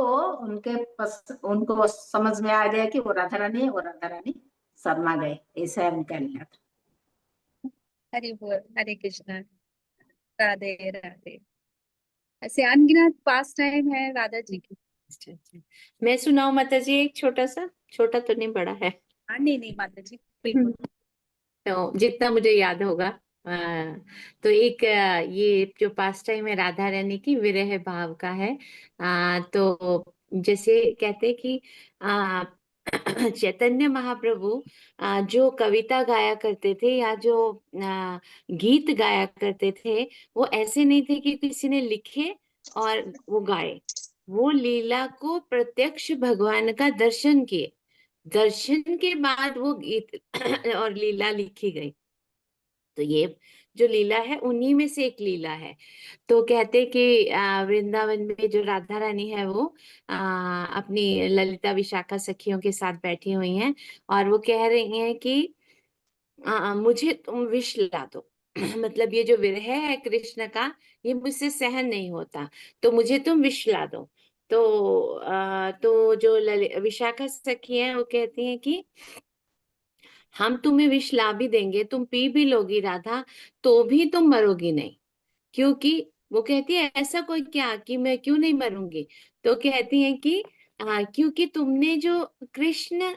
उनको समझ में आ गया कि वो राधा रानी है, और राधा रानी शर्मा गए। ऐसा है उनका लीला था। हरि बोल, हरे कृष्णा, राधे राधे। ऐसे अनगिनत पास टाइम है राधा जी की। अच्छा अच्छा, मैं सुनाऊं माता जी एक छोटा सा, छोटा तो नहीं बड़ा है। हाँ, नहीं नहीं माता जी, बिल्कुल। तो जितना मुझे याद होगा, तो एक ये जो पास टाइम है राधा रानी की विरह भाव का है। तो जैसे कहते हैं कि चैतन्य महाप्रभु जो कविता गाया करते थे या जो गीत गाया करते थे, वो ऐसे नहीं थे कि किसी ने लिखे और वो गाए। वो लीला को प्रत्यक्ष भगवान का दर्शन किए, दर्शन के बाद वो गीत और लीला लिखी गई। तो ये जो लीला है उन्हीं में से एक लीला है। तो कहते कि वृंदावन में जो राधा रानी है वो अपनी ललिता विशाखा सखियों के साथ बैठी हुई हैं और वो कह रही हैं कि मुझे तुम विष ला दो। मतलब ये जो विरह है कृष्ण का, ये मुझसे सहन नहीं होता, तो मुझे तुम विष ला दो। तो जो विशाखा सखी है वो कहती हैं कि हम तुम्हें विष ला भी देंगे, तुम पी भी लोगी राधा, तो भी तुम मरोगी नहीं। क्योंकि वो कहती है ऐसा कोई क्या कि मैं क्यों नहीं मरूंगी। तो कहती है कि क्योंकि तुमने जो कृष्ण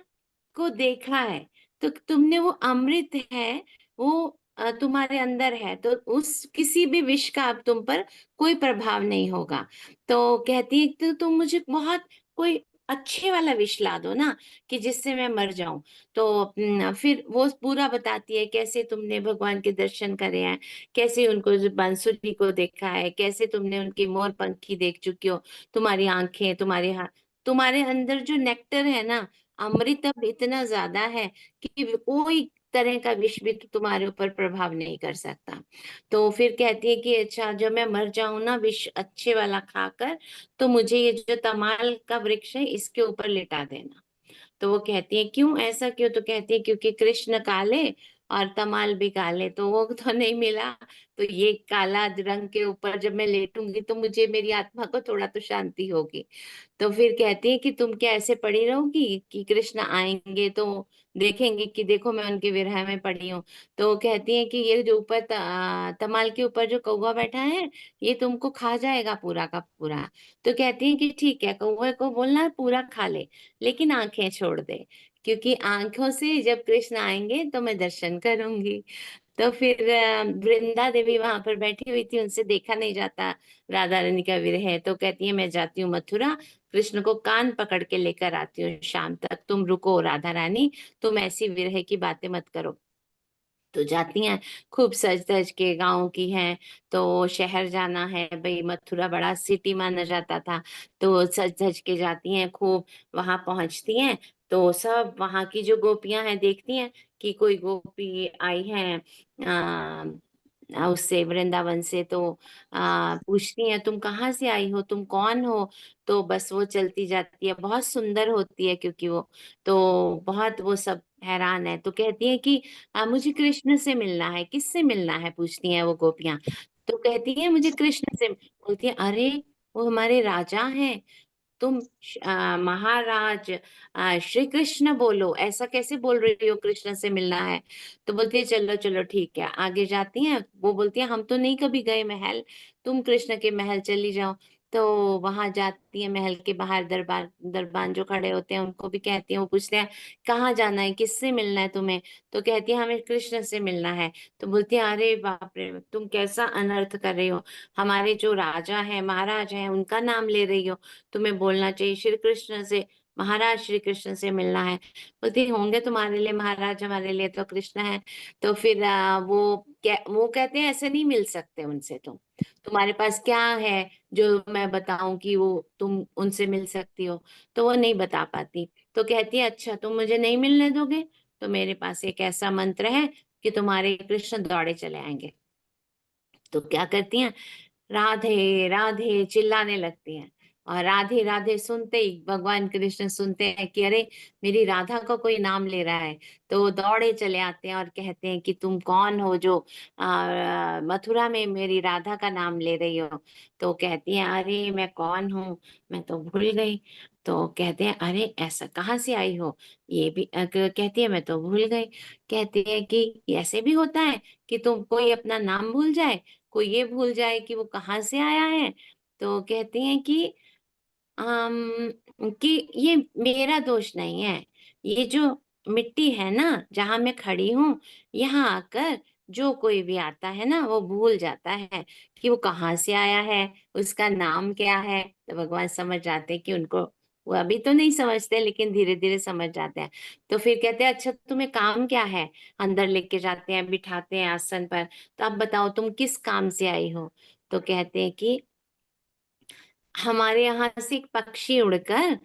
को देखा है, तो तुमने वो अमृत है, वो तुम्हारे अंदर है, तो उस किसी भी विष का अब तुम पर कोई प्रभाव नहीं होगा। तो कहती है तो तुम मुझे बहुत कोई अच्छे वाला विष ला दो ना, कि जिससे मैं मर जाऊं। तो फिर वो पूरा बताती है कैसे तुमने भगवान के दर्शन करे हैं, कैसे उनको बांसुरी को देखा है, कैसे तुमने उनकी मोर पंखी देख चुकी हो, तुम्हारी आंखें, तुम्हारे हाथ, तुम्हारे अंदर जो नेक्टर है ना, अमृत अब इतना ज्यादा है कि कोई तरह का विष भी तुम्हारे ऊपर प्रभाव नहीं कर सकता। तो फिर कहती है कि अच्छा जब मैं मर जाऊं ना विष अच्छे वाला खाकर, तो मुझे ये जो तमाल का वृक्ष है इसके ऊपर लिटा देना। तो वो कहती है क्यों, ऐसा क्यों? तो कहती है क्योंकि कृष्ण काले और तमाल भी काले, तो वो तो नहीं मिला, तो ये काला रंग के ऊपर जब मैं लेटूंगी तो मुझे, मेरी आत्मा को थोड़ा तो शांति होगी। तो फिर कहती है कि तुम क्या ऐसे पड़ी रहोगी कि कृष्ण आएंगे तो देखेंगे कि देखो मैं उनके विरह में पड़ी हूँ। तो कहती है कि ये जो ऊपर तमाल के ऊपर जो कौवा बैठा है, ये तुमको खा जाएगा पूरा का पूरा। तो कहती है कि ठीक है, कौवे को बोलना पूरा खा ले, लेकिन आंखें छोड़ दे, क्योंकि आंखों से जब कृष्ण आएंगे तो मैं दर्शन करूंगी। तो फिर वृंदा देवी वहां पर बैठी हुई थी, उनसे देखा नहीं जाता राधा रानी का विरह। तो कहती है मैं जाती हूँ मथुरा, कृष्ण को कान पकड़ के लेकर आती हूँ शाम तक, तुम रुको राधा रानी, तुम ऐसी विरह की बातें मत करो। तो जाती हैं, खूब सज धज के, गाँव की हैं, तो शहर जाना है भाई, मथुरा बड़ा सिटी माना जाता था, तो सज धज के जाती हैं खूब। वहां पहुंचती हैं तो सब वहां की जो गोपियां हैं देखती हैं कि कोई गोपी आई है उससे वृंदावन से, तो पूछती हैं तुम कहाँ से आई हो, तुम कौन हो? तो बस वो चलती जाती है, बहुत सुंदर होती है क्योंकि वो, तो बहुत वो सब हैरान है। तो कहती है कि मुझे कृष्ण से मिलना है। किससे मिलना है पूछती हैं वो गोपियां। तो कहती है मुझे कृष्ण से। बोलती है अरे वो हमारे राजा हैं, तुम महाराज श्री कृष्ण बोलो, ऐसा कैसे बोल रही हो कृष्ण से मिलना है? तो बोलती है चलो चलो ठीक है। आगे जाती हैं, वो बोलती है हम तो नहीं कभी गए महल, तुम कृष्ण के महल चली जाओ। तो वहां जाती है, महल के बाहर दरबान जो खड़े होते हैं उनको भी कहती है, वो पूछते हैं कहाँ जाना है, किससे मिलना है तुम्हें? तो कहती है हमें कृष्ण से मिलना है। तो बोलती है अरे बाप रे, तुम कैसा अनर्थ कर रही हो, हमारे जो राजा हैं महाराज हैं उनका नाम ले रही हो, तुम्हें बोलना चाहिए श्री कृष्ण से। महाराज श्री कृष्ण से मिलना है। बोलती होंगे तुम्हारे लिए महाराज, हमारे लिए तो कृष्ण है। तो फिर वो कहते हैं ऐसे नहीं मिल सकते उनसे, तुम्हारे पास क्या है जो मैं बताऊं कि वो तुम उनसे मिल सकती हो। तो वो नहीं बता पाती। तो कहती है अच्छा तुम मुझे नहीं मिलने दोगे तो मेरे पास एक ऐसा मंत्र है कि तुम्हारे कृष्ण दौड़े चले आएंगे। तो क्या करती हैं, राधे राधे चिल्लाने लगती हैं। और राधे राधे सुनते ही भगवान कृष्ण सुनते हैं कि अरे मेरी राधा का कोई नाम ले रहा है, तो वो दौड़े चले आते हैं और कहते हैं कि तुम कौन हो जो मथुरा में मेरी राधा का नाम ले रही हो। तो कहती हैं अरे मैं कौन हूँ, मैं तो भूल गई। तो कहते हैं अरे ऐसा कहाँ से आई हो, ये भी कहती है मैं तो भूल गई। कहती है कि ऐसे भी होता है कि तुम कोई अपना नाम भूल जाए, कोई ये भूल जाए कि वो कहाँ से आया है। तो कहती हैं कि ये मेरा दोष नहीं है, ये जो मिट्टी है ना जहाँ मैं खड़ी हूँ, यहाँ आकर जो कोई भी आता है ना वो भूल जाता है कि वो कहाँ से आया है, उसका नाम क्या है। तो भगवान समझ जाते हैं कि उनको, वो अभी तो नहीं समझते लेकिन धीरे धीरे समझ जाते हैं। तो फिर कहते हैं अच्छा तुम्हें काम क्या है, अंदर लेके जाते हैं बिठाते हैं आसन पर, तो अब बताओ तुम किस काम से आई हो। तो कहते हैं कि हमारे यहाँ से एक पक्षी उड़कर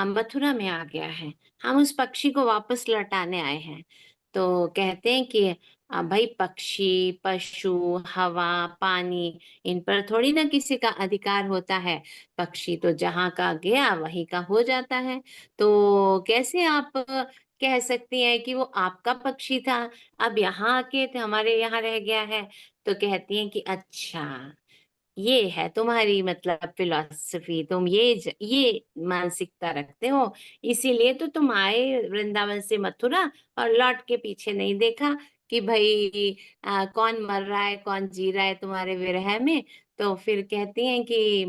मथुरा में आ गया है, हम उस पक्षी को वापस लौटाने आए हैं। तो कहते हैं कि भाई पक्षी, पशु, हवा, पानी, इन पर थोड़ी ना किसी का अधिकार होता है। पक्षी तो जहाँ का गया वहीं का हो जाता है। तो कैसे आप कह सकती हैं कि वो आपका पक्षी था, अब यहाँ आके तो हमारे यहाँ रह गया है। तो कहती हैं कि अच्छा ये है तुम्हारी मतलब फिलॉसफी, तुम ये मानसिकता रखते हो, इसीलिए तो तुम आए वृंदावन से मथुरा और लौट के पीछे नहीं देखा कि भाई कौन मर रहा है कौन जी रहा है तुम्हारे विरह में। तो फिर कहती हैं कि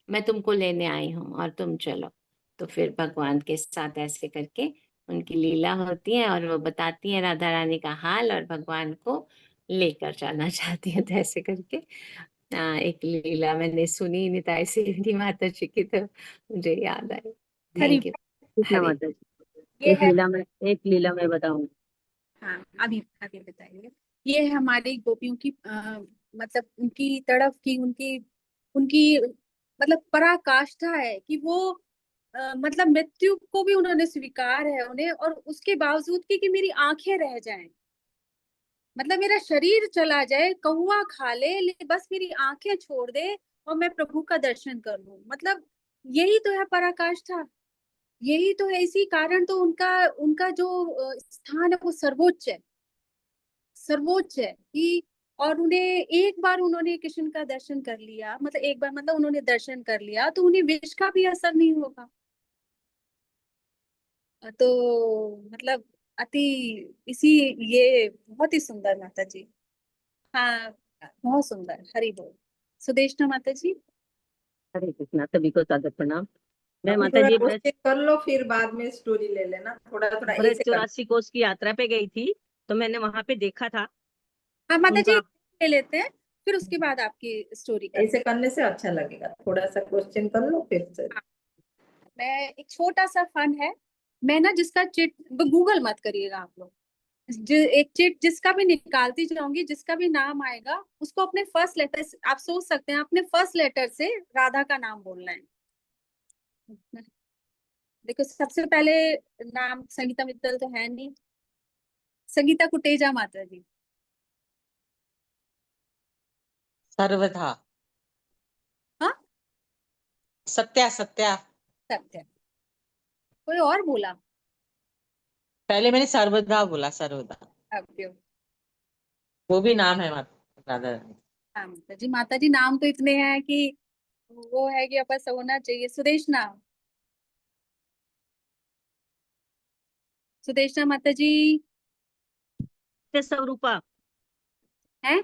मैं तुमको लेने आई हूँ और तुम चलो। तो फिर भगवान के साथ ऐसे करके उनकी लीला होती है और वो बताती हैं राधा रानी का हाल और भगवान को लेकर जाना चाहती है। तो ऐसे करके एक लीला मैंने सुनी निताई सिद्धि माता जी की, तो मुझे याद आई। Hari thank you. कृष्णा हरि माता जी, ये है। एक लीला में बताऊं। हाँ अभी अभी बताइए। ये है हमारी गोपियों की मतलब उनकी तड़फ की, उनकी उनकी मतलब पराकाष्ठा है कि वो मतलब मृत्यु को भी उन्होंने स्वीकार है उन्हें, और उसके बावजूद कि मेरी आंखें रह जाएं, मतलब मेरा शरीर चला जाए, कहुआ खा ले बस मेरी आंखें छोड़ दे और मैं प्रभु का दर्शन कर लूं। मतलब यही तो है पराकाष्ठा, यही तो है। इसी कारण तो उनका उनका जो स्थान है वो सर्वोच्च है, सर्वोच्च है कि। और उन्हें एक बार उन्होंने कृष्ण का दर्शन कर लिया, मतलब एक बार मतलब उन्होंने दर्शन कर लिया तो उन्हें विष का भी असर नहीं होगा। तो मतलब अति इसी, ये बहुत ही सुंदर माता जी। हाँ बहुत सुंदर। हरि बोल। सुदेशना माता जी। हरे कृष्णा, सभी को सादर प्रणाम। मैं अभी माता थोड़ा जी क्वेश्चन कर लो फिर बाद में स्टोरी ले लेना, थोड़ा थोड़ा ब्रज ऐसे कर। 84 कोस की यात्रा पे गई थी, तो मैंने वहां पे देखा था हाँ माता जी उनका। ले लेते हैं, फिर उसके बाद आपकी स्टोरी कर। ऐसे करने से अच्छा लगेगा, थोड़ा सा क्वेश्चन कर लो फिर से। मैं एक छोटा सा फन है, मैं ना जिसका चिट, गूगल मत करिएगा आप लोग, जो एक चिट जिसका भी निकालती जाऊंगी, जिसका भी नाम आएगा उसको अपने फर्स्ट लेटर से, आप सोच सकते हैं अपने फर्स्ट लेटर से राधा का नाम बोलना है। देखो सबसे पहले नाम संगीता मित्तल तो है नहीं, संगीता कुटेजा माता जी। सर्वधा। हाँ सत्या सत्या। सत्य। कोई और बोला? पहले मैंने सर्वधा बोला, सर्वधा। अभ्यो। वो भी नाम है राधा रानी। हाँ माता जी नाम तो इतने हैं कि वो है कि अपन होना चाहिए। सुदेशना, सुदेशना माता जी सत्य स्वरूपा, है।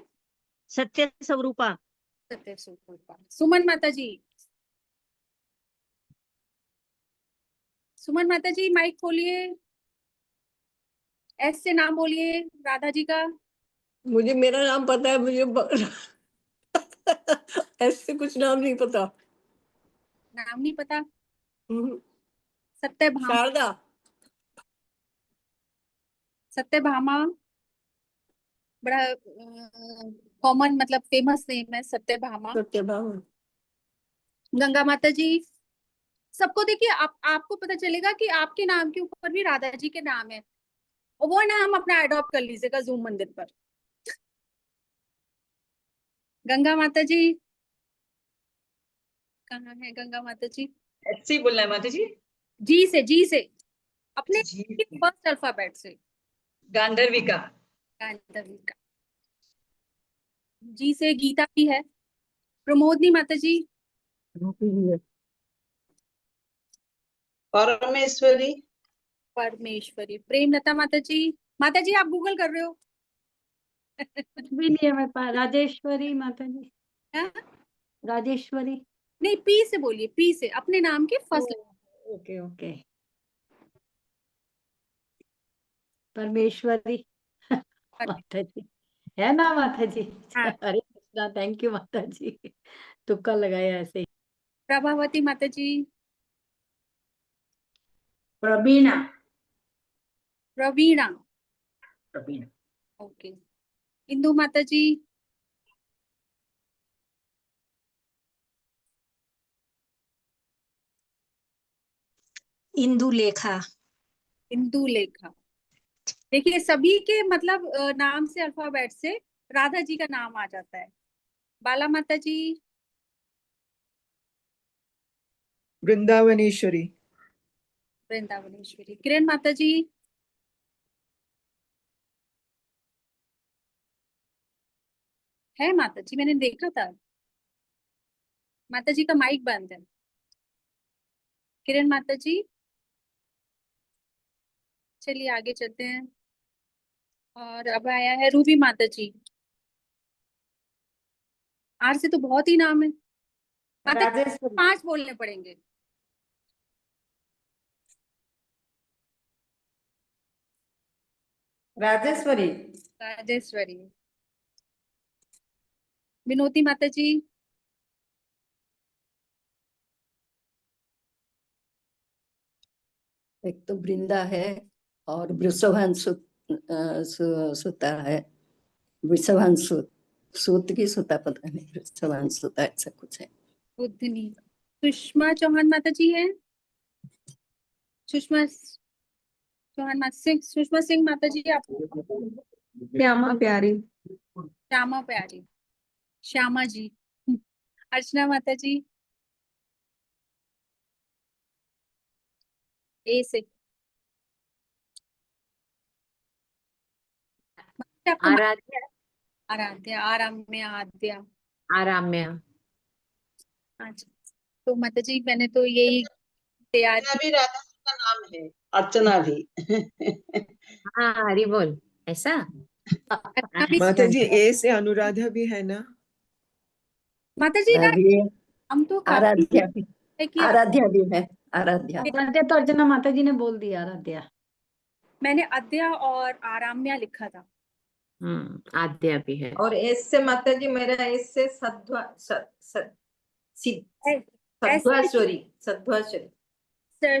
सत्य स्वरूपा। सत्य स्वरूपा। सुमन माता जी, सुमन माता जी माइक खोलिए, एस से नाम बोलिए राधा जी का। मुझे मेरा नाम पता है, मुझे ऐसे कुछ नाम नहीं पता। नाम नहीं पता? हम्म। सत्यभामा। शारदा। सत्यभामा बड़ा कॉमन मतलब फेमस नेम है सत्यभामा। सत्यभामा। गंगा माता जी। सबको देखिए, आपको पता चलेगा कि आपके नाम के ऊपर भी राधा जी के नाम है, और वो नाम अपना अडॉप्ट कर लीजिएगा जूम मंदिर पर। गंगा माता जी कहाँ है? गंगा माता जी ऐसे ही बोलना है माता जी। जी से अपने जी। फर्स्ट अल्फाबेट से। गांधर्विका। गांधर्विका। जी से गीता भी है। प्रमोदनी माता जी। परमेश्वरी। परमेश्वरी। प्रेमलता माता जी। माता जी आप गूगल कर रहे हो? कुछ भी नहीं है मेरे पास। राजेश्वरी माता जी। हाँ? राजेश्वरी। नहीं, पी से बोलिए, पी से अपने नाम के फर्स्ट। Okay okay. परमेश्वरी माता जी है ना माता जी? हाँ। हरे कृष्णा, थैंक यू माता जी। तुक्का लगाया ऐसे ही। प्रभावती माता जी। प्रवीणा। प्रवीणा। प्रवीणा। ओके। इंदु माता जी। इंदुलेखा। इंदु लेखा। देखिए सभी के मतलब नाम से अल्फाबेट से राधा जी का नाम आ जाता है। बाला माता जी। वृंदावनेश्वरी। वृंदावनेश्वरी। किरण माता जी। है माता जी, मैंने देखा था। माता जी का माइक बंद है। किरण माता जी। चलिए आगे चलते हैं। और अब आया है रूबी माता जी। आर से तो बहुत ही नाम है माता जी। राजेश्वरी। 5 बोलने पड़ेंगे। राजेश्वरी। राजेश्वरी। विनोती माता जी। एक तो वृंदा है और वृषभांशु सुता है। वृषभांशु सूत की सुता पता नहीं, वृषभांशुता ऐसा कुछ है। बुद्धनी। सुषमा चौहान माता जी है। सुषमा चौहान माता सिंह। सुषमा सिंह माता जी आप। श्यामा प्यारी। श्यामा प्यारी। श्यामा जी। अर्चना माता जी। ए से। आपको आराध्या। आराध्या। आराम में आद्या। आराम्या। अच्छा, तो माता जी मैंने तो यही तैयार अर्चना की। भी राधा जी का नाम है। अर्चना भी। हाँ हरि बोल। ऐसा। अर्चना भी। माता जी ए से अनुराधा भी है ना? माता जी ना, अभी हम तो काफी आराध्या भी, है कि आराध्या भी है। आराध्या। आराध्या तो अर्चना माता जी ने बोल दिया। आराध्या। मैंने अद्या और आराम्या लिखा था। आद्या भी है। और एस से माता जी, मेरा एस से ऐसे सध्वाश्वरी।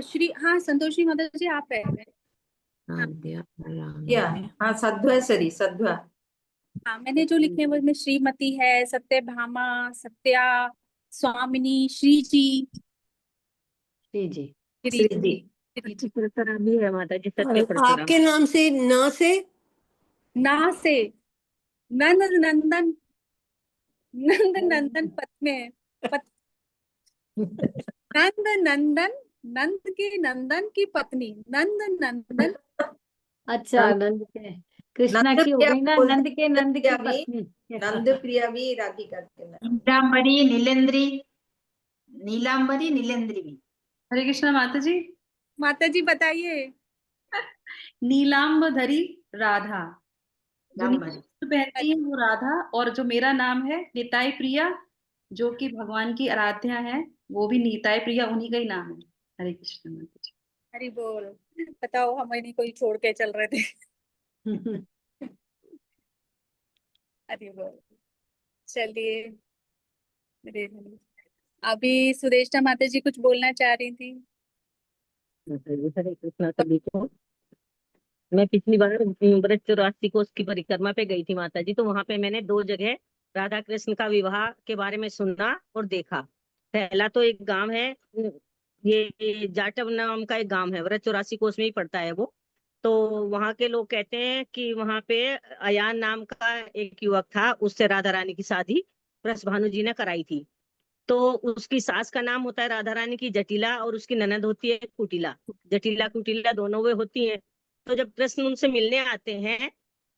श्री, हाँ संतोषी माता जी आप रह गए। हाँ। आद्या क्या? आराम्या। हाँ, सध्वा। हाँ, मैंने जो लिखे हैं वो इसमें श्रीमती है, सत्यभामा, सत्या, स्वामिनी, श्री जी। जी जी। श्री श्री जी। श्री जी। भी है माता जी। और आपके नाम से न से ना से नंद नंदन। नंद नंदन पद में है। पत, नंद नंदन। नंद के नंदन की पत्नी नंद नंदन। अच्छा, नंद के कृष्णा नंद की हो प्रिया गई ना, बोलते नंद के नंद की प्रिया भी, पत्नी। नंद प्रिया भी राधिका के नाम। नीलांबरी नीलेंद्री। नीलांबरी नीलेंद्री भी। हरे कृष्णा माता जी। माता जी बताइए। नीलांबधरी राधा। जो नीलांबरी। नील पहनती है वो राधा, और जो मेरा नाम है निताई प्रिया, जो कि भगवान की आराध्या है, वो भी निताई प्रिया, उन्हीं का ही नाम है। हरे कृष्ण माता जी। हरी बोल। बताओ, हम नहीं कोई छोड़ के चल रहे थे। हरी बोल। चलिए। अरे, अभी सुदेष्टा माता जी कुछ बोलना चाह रही थी। हरे कृष्णा सभी को। मैं पिछली बार व्रत 84 कोस की परिक्रमा पे गई थी माता जी, तो वहां पे मैंने 2 जगह राधा कृष्ण का विवाह के बारे में सुना और देखा। पहला तो एक गांव है, ये जाटव नाम का एक गांव है, व्रत 84 कोस में ही पड़ता है वो। तो वहां के लोग कहते हैं कि वहां पे अयान नाम का एक युवक था, उससे राधा रानी की शादी वृषभानु जी ने कराई थी। तो उसकी सास का नाम होता है राधा रानी की जटिला, और उसकी ननद होती है कुटिला। जटिला कुटिला दोनों वे होती हैं। तो जब कृष्ण उनसे मिलने आते हैं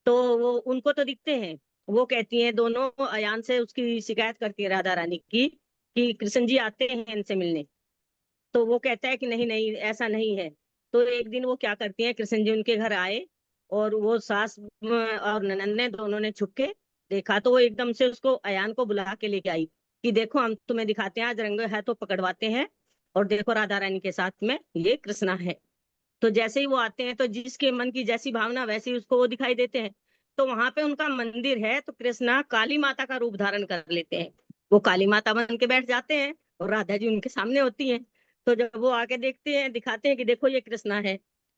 तो वो उनको तो दिखते हैं, वो कहती हैं दोनों, अयान से उसकी शिकायत करती है राधा रानी की कि कृष्ण जी आते हैं इनसे मिलने। तो वो कहता है कि नहीं नहीं ऐसा नहीं है। तो एक दिन वो क्या करती हैं, कृष्ण जी उनके घर आए और वो सास और ननद ने दोनों ने छुप के देखा, तो वो एकदम से उसको अयान को बुला के लेके आई कि देखो हम तुम्हें दिखाते हैं, आज रंग है तो पकड़वाते हैं, और देखो राधा रानी के साथ में ये कृष्णा है। तो जैसे ही वो आते हैं तो जिसके मन की जैसी भावना वैसे ही उसको वो दिखाई देते हैं। तो वहां पे उनका मंदिर है, तो कृष्णा काली माता का रूप धारण कर लेते हैं। वो काली माता बन के बैठ जाते हैं और राधा जी उनके सामने होती हैं। तो जब वो आके देखते हैं, दिखाते हैं कि देखो ये कृष्णा है,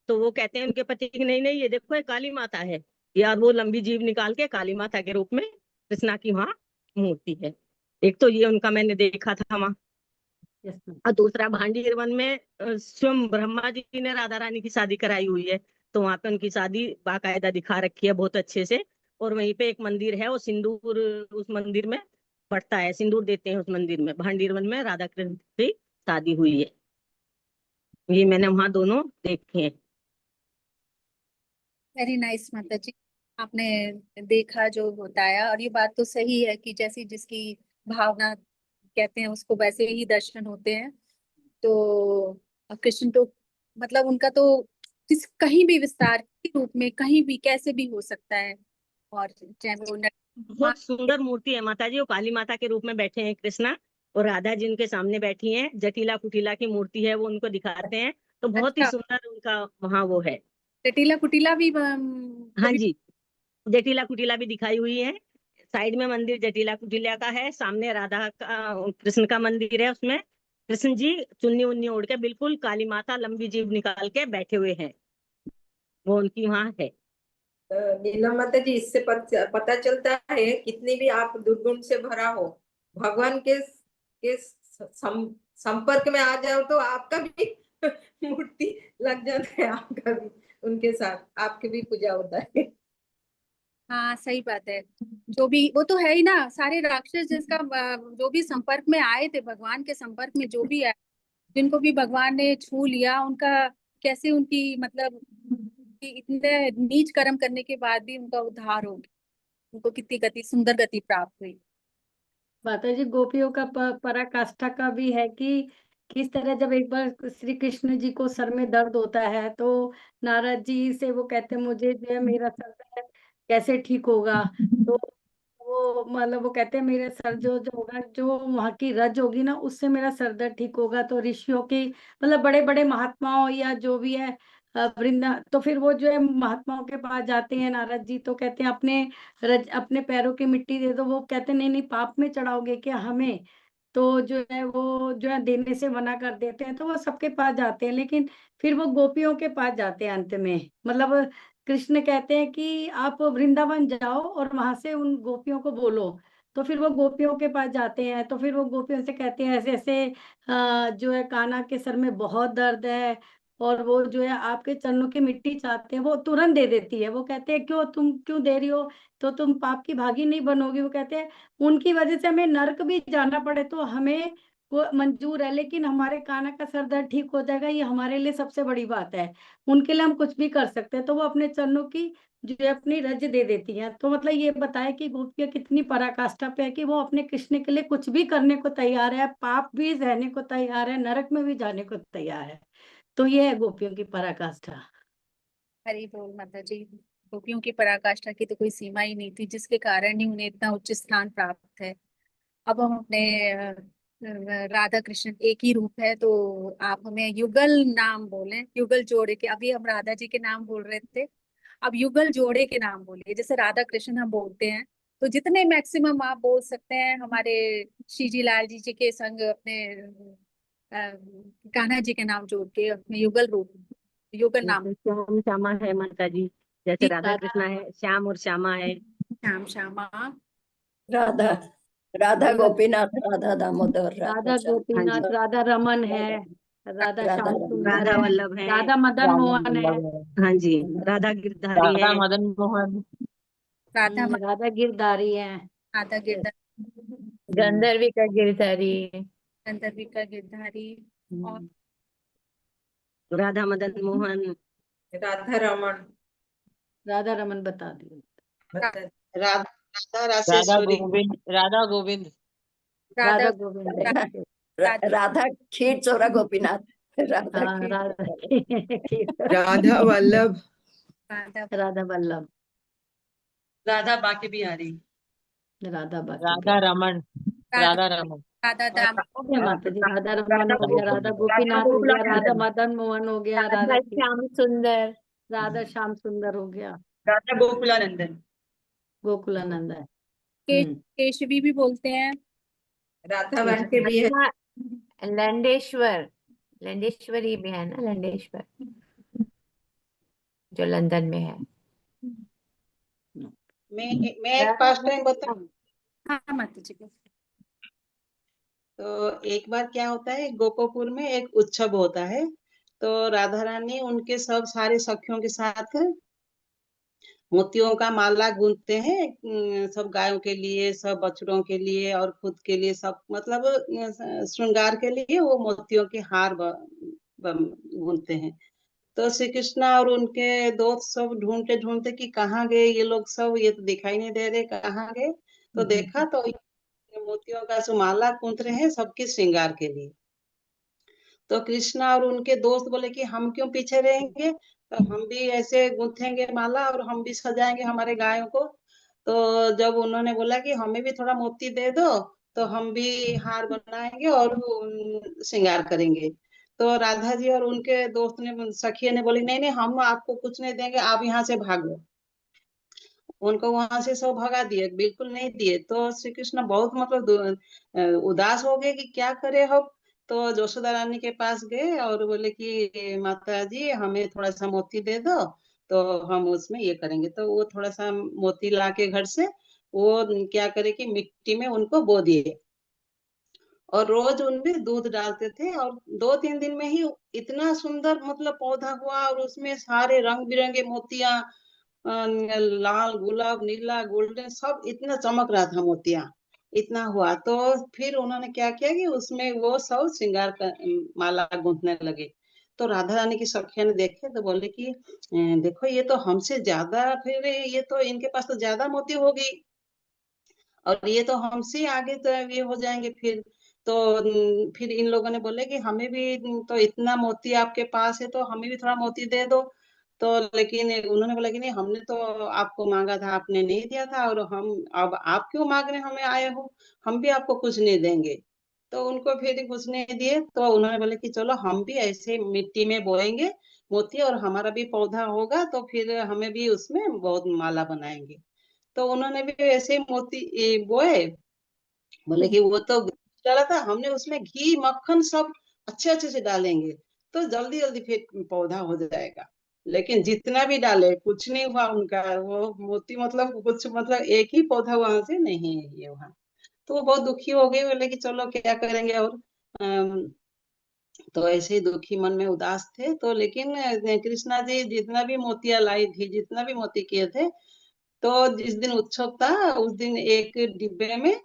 तो वो कहते हैं उनके पति कि नहीं नहीं ये देखो ये काली माता है। यार वो लंबी जीभ निकाल के काली माता के रूप में कृष्णा की वहां मूर्ति है। एक तो ये उनका मैंने देखा था वहां। Yes ma'am. और दूसरा भांडीर वन में स्वयं ब्रह्मा जी ने राधा रानी की शादी कराई हुई है, तो वहां पे उनकी शादी बाकायदा दिखा रखी है बहुत अच्छे से। और वहीं पे एक मंदिर है, वो सिंदूर उस मंदिर में पड़ता है, सिंदूर देते हैं उस मंदिर में, भांडीर वन में राधा कृष्ण की शादी हुई है। ये मैंने वहां दोनों देखे हैं। वेरी नाइस माता जी, आपने देखा जो बताया, और ये बात तो सही है कि जैसी जिसकी भावना कहते हैं उसको वैसे ही दर्शन होते हैं। तो कृष्ण तो मतलब उनका तो कहीं भी विस्तार के रूप में कहीं भी कैसे भी हो सकता है। और चाहे वो बहुत सुंदर मूर्ति है माता जी, वो काली माता के रूप में बैठे हैं कृष्णा, और राधा जी उनके सामने बैठी हैं। जटिला कुटिला की मूर्ति है, वो उनको दिखाते हैं। तो बहुत ही अच्छा, सुंदर उनका वहां वो है। जटिला कुटिला भी हाँ कभी जी, जटिला कुटिला भी दिखाई हुई है। साइड में मंदिर जटिला कुटिला का है, सामने राधा का कृष्ण का मंदिर है, उसमें कृष्ण जी चुन्नी उन्नी ओढ़ के बिल्कुल काली माता लंबी जीभ निकाल के बैठे हुए हैं, वो उनकी वहां है। नीलम माता जी, इससे पता चलता है कितनी भी आप दुर्गुण से भरा हो, भगवान के संपर्क में आ जाओ तो आपका भी मूर्ति लग जाता है, आपका भी उनके साथ आपकी भी पूजा होता है। हाँ सही बात है। जो भी वो तो है ही ना, सारे राक्षस जिसका जो भी संपर्क में आए थे, भगवान के संपर्क में जो भी आए, जिनको भी भगवान ने छू लिया, उनका कैसे उनकी मतलब कि इतने नीच कर्म करने के बाद भी उनका उद्धार हो गया, उनको कितनी गति सुंदर गति प्राप्त हुई। माता जी गोपियों का पराकाष्ठा का भी है कि किस तरह जब एक बार श्री कृष्ण जी को सर में दर्द होता है तो नारद जी से वो कहते हैं मुझे जो है मेरा सर दर्द कैसे ठीक होगा। तो वो मतलब वो कहते हैं मेरे सर जो होगा, जो वहाँ की रज होगी ना उससे मेरा सर दर्द ठीक होगा। तो ऋषियों की मतलब बड़े बड़े महात्माओं या जो भी है वृंदा, तो फिर वो जो है महात्माओं के पास जाते हैं नारद जी, तो कहते हैं अपने पैरों की मिट्टी दे दो। वो कहते हैं नहीं नहीं पाप में चढ़ाओगे क्या हमें। तो जो है वो जो है देने से मना कर देते हैं। तो वो सबके पास जाते हैं, लेकिन फिर वो गोपियों के पास जाते हैं अंत में। मतलब कृष्ण कहते हैं कि आप वृंदावन जाओ और वहां से उन गोपियों को बोलो। तो फिर वो गोपियों के पास जाते हैं, तो फिर वो गोपियों से कहते हैं ऐसे ऐसे जो है कान्हा के सर में बहुत दर्द है, और वो जो है आपके चरणों की मिट्टी चाहते हैं। वो तुरंत दे देती है। वो कहते हैं क्यों, तुम क्यों दे रही हो, तो तुम पाप की भागी नहीं बनोगी। वो कहते हैं उनकी वजह से हमें नरक भी जाना पड़े तो हमें वो मंजूर है, लेकिन हमारे कान्हा का सर दर्द ठीक हो जाएगा, ये हमारे लिए सबसे बड़ी बात है। उनके लिए हम कुछ भी कर सकते हैं। तो वो अपने चरणों की जो है अपनी रज दे देती हैं। तो मतलब ये बताए कि गोपियां कितनी पराकाष्ठा पे है कि वो अपने कृष्ण के लिए कुछ भी करने को तैयार है, पाप भी सहने को तैयार है, नरक में भी जाने को तैयार है। तो ये है गोपियों की पराकाष्ठा। हरि बोल माता जी। गोपियों की पराकाष्ठा की तो कोई सीमा ही नहीं थी, जिसके कारण ही उन्हें इतना उच्च स्थान प्राप्त है। अब हम अपने राधा कृष्ण एक ही रूप है, तो आप हमें युगल नाम बोलें, युगल जोड़े के। अभी हम राधा जी के नाम बोल रहे थे, अब युगल जोड़े के नाम बोलिए। जैसे राधा कृष्ण हम बोलते हैं, तो जितने मैक्सिमम आप बोल सकते हैं हमारे श्री जी लाल जी के संग अपने कान्हा जी के नाम जोड़ के अपने युगल रूप, युगल नाम। जैसे श्याम श्यामा है माता जी, जैसे राधा राधा कृष्णा है, श्याम और श्यामा है। श्याम श्यामा, राधा राधा गोपीनाथ, राधा दामोदर, राधा राधा हाँ गोपीनाथ, जी, राधा रमन है, राधा राधा श्याम रमन, सुंदर राधा है, वल्लभ है, राधा मदन मोहन है, हाँ जी, राधा गिरधारी राधा है, मदन मोहन, राधा राधा गिरधारी है। राधा गिरधर, गंधर्विका गिरधारी। गंधर्विका गिरधारी, और राधा मदन मोहन, राधा रमन, राधा रमन बता दिए। राधा राधा रासेश्वरी, गोविंद, राधा गोविंद, राधा राधा गोविंद है। राधा राधा खीर चोरा गोपीनाथ, राधा हाँ, खीर राधा राधा वल्लभ, राधा राधा वल्लभ, राधा बाकी बिहारी, राधा बाकी राधा बिहारी। रमन, राधा राधा रमन, राधा दाम, हो गया माता जी, राधा रमन हो गया, राधा गोपीनाथ हो गया, राधा मदन मोहन हो गया, राधा श्याम सुंदर, राधा श्याम सुंदर हो गया, राधा गोकुलानंदन, गोकुलानंद है। केशवी भी बोलते हैं। राधा वांके भी है। अच्छा, लंडेश्वर, लंडेश्वरी भी है ना, लंडेश्वर जो लंदन में है। मैं एक पास्ट टाइम बताऊं। हाँ माता जी को। तो एक बार क्या होता है, गोपपुर में एक उत्सव होता है। तो राधा रानी उनके सब सारे सखियों के साथ मोतियों का माला गूंथते हैं, सब गायों के लिए, सब बछड़ों के लिए और खुद के लिए, सब मतलब श्रृंगार के लिए वो मोतियों के हार गूंथते हैं। तो श्री कृष्णा और उनके दोस्त सब ढूंढते ढूंढते कि कहाँ गए ये लोग सब, ये तो दिखाई नहीं दे रहे, कहाँ गए। तो देखा तो ये मोतियों का जो माला गूंथ रहे हैं सबके श्रृंगार के लिए। तो कृष्णा और उनके दोस्त बोले कि हम क्यों पीछे रहेंगे, तो हम भी ऐसे गूंथेंगे माला और हम भी सजाएंगे हमारे गायों को। तो जब उन्होंने बोला कि हमें भी थोड़ा मोती दे दो, तो हम भी हार बनाएंगे और श्रृंगार करेंगे। तो राधा जी और उनके दोस्त ने, सखिया ने बोली नहीं नहीं, हम आपको कुछ नहीं देंगे, आप यहाँ से भागो। उनको वहां से सब भगा दिए, बिल्कुल नहीं दिए। तो श्री कृष्ण बहुत मतलब उदास हो गए कि क्या करे हम। तो यशोदा रानी के पास गए और बोले कि माता जी हमें थोड़ा सा मोती दे दो, तो हम उसमें ये करेंगे। तो वो थोड़ा सा मोती ला के घर से वो क्या करे कि मिट्टी में उनको बो दिए और रोज उनमें दूध डालते थे। और 2-3 दिन में ही इतना सुंदर मतलब पौधा हुआ और उसमें सारे रंग बिरंगे मोतियां, लाल, गुलाब, नीला, गोल्डन, सब इतना चमक रहा था मोतियां, इतना हुआ। तो फिर उन्होंने क्या किया कि उसमें वो सब श्रृंगार का माला गूंथने लगे। तो राधा रानी की सखिया ने देखे तो बोले कि देखो ये तो हमसे ज्यादा, फिर ये तो इनके पास तो ज्यादा मोती होगी और ये तो हमसे आगे तो ये हो जाएंगे फिर। तो फिर इन लोगों ने बोले कि हमें भी तो इतना मोती आपके पास है तो हमें भी थोड़ा मोती दे दो। तो लेकिन उन्होंने बोला कि नहीं, हमने तो आपको मांगा था, आपने नहीं दिया था, और हम अब आप क्यों मांगने हमें आए हो, हम भी आपको कुछ नहीं देंगे। तो उनको फिर कुछ नहीं दिए। तो उन्होंने बोले कि चलो हम भी ऐसे मिट्टी में बोएंगे मोती और हमारा भी पौधा होगा, तो फिर हमें भी उसमें बहुत माला बनाएंगे। तो उन्होंने भी ऐसे ही मोती बोए। बोले कि वो तो डाला था हमने, उसमें घी मक्खन सब अच्छे अच्छे से डालेंगे तो जल्दी जल्दी फिर पौधा हो जाएगा। लेकिन जितना भी डाले कुछ नहीं हुआ उनका, वो मोती मतलब कुछ मतलब एक ही पौधा वहां से नहीं है ये वहां। तो वो बहुत दुखी हो गई, बोले कि चलो क्या करेंगे। और तो ऐसे ही दुखी मन में उदास थे। तो लेकिन कृष्णा जी जितना भी मोतिया लाई थी, जितना भी मोती किए थे, तो जिस दिन उत्सव था उस दिन एक डिब्बे में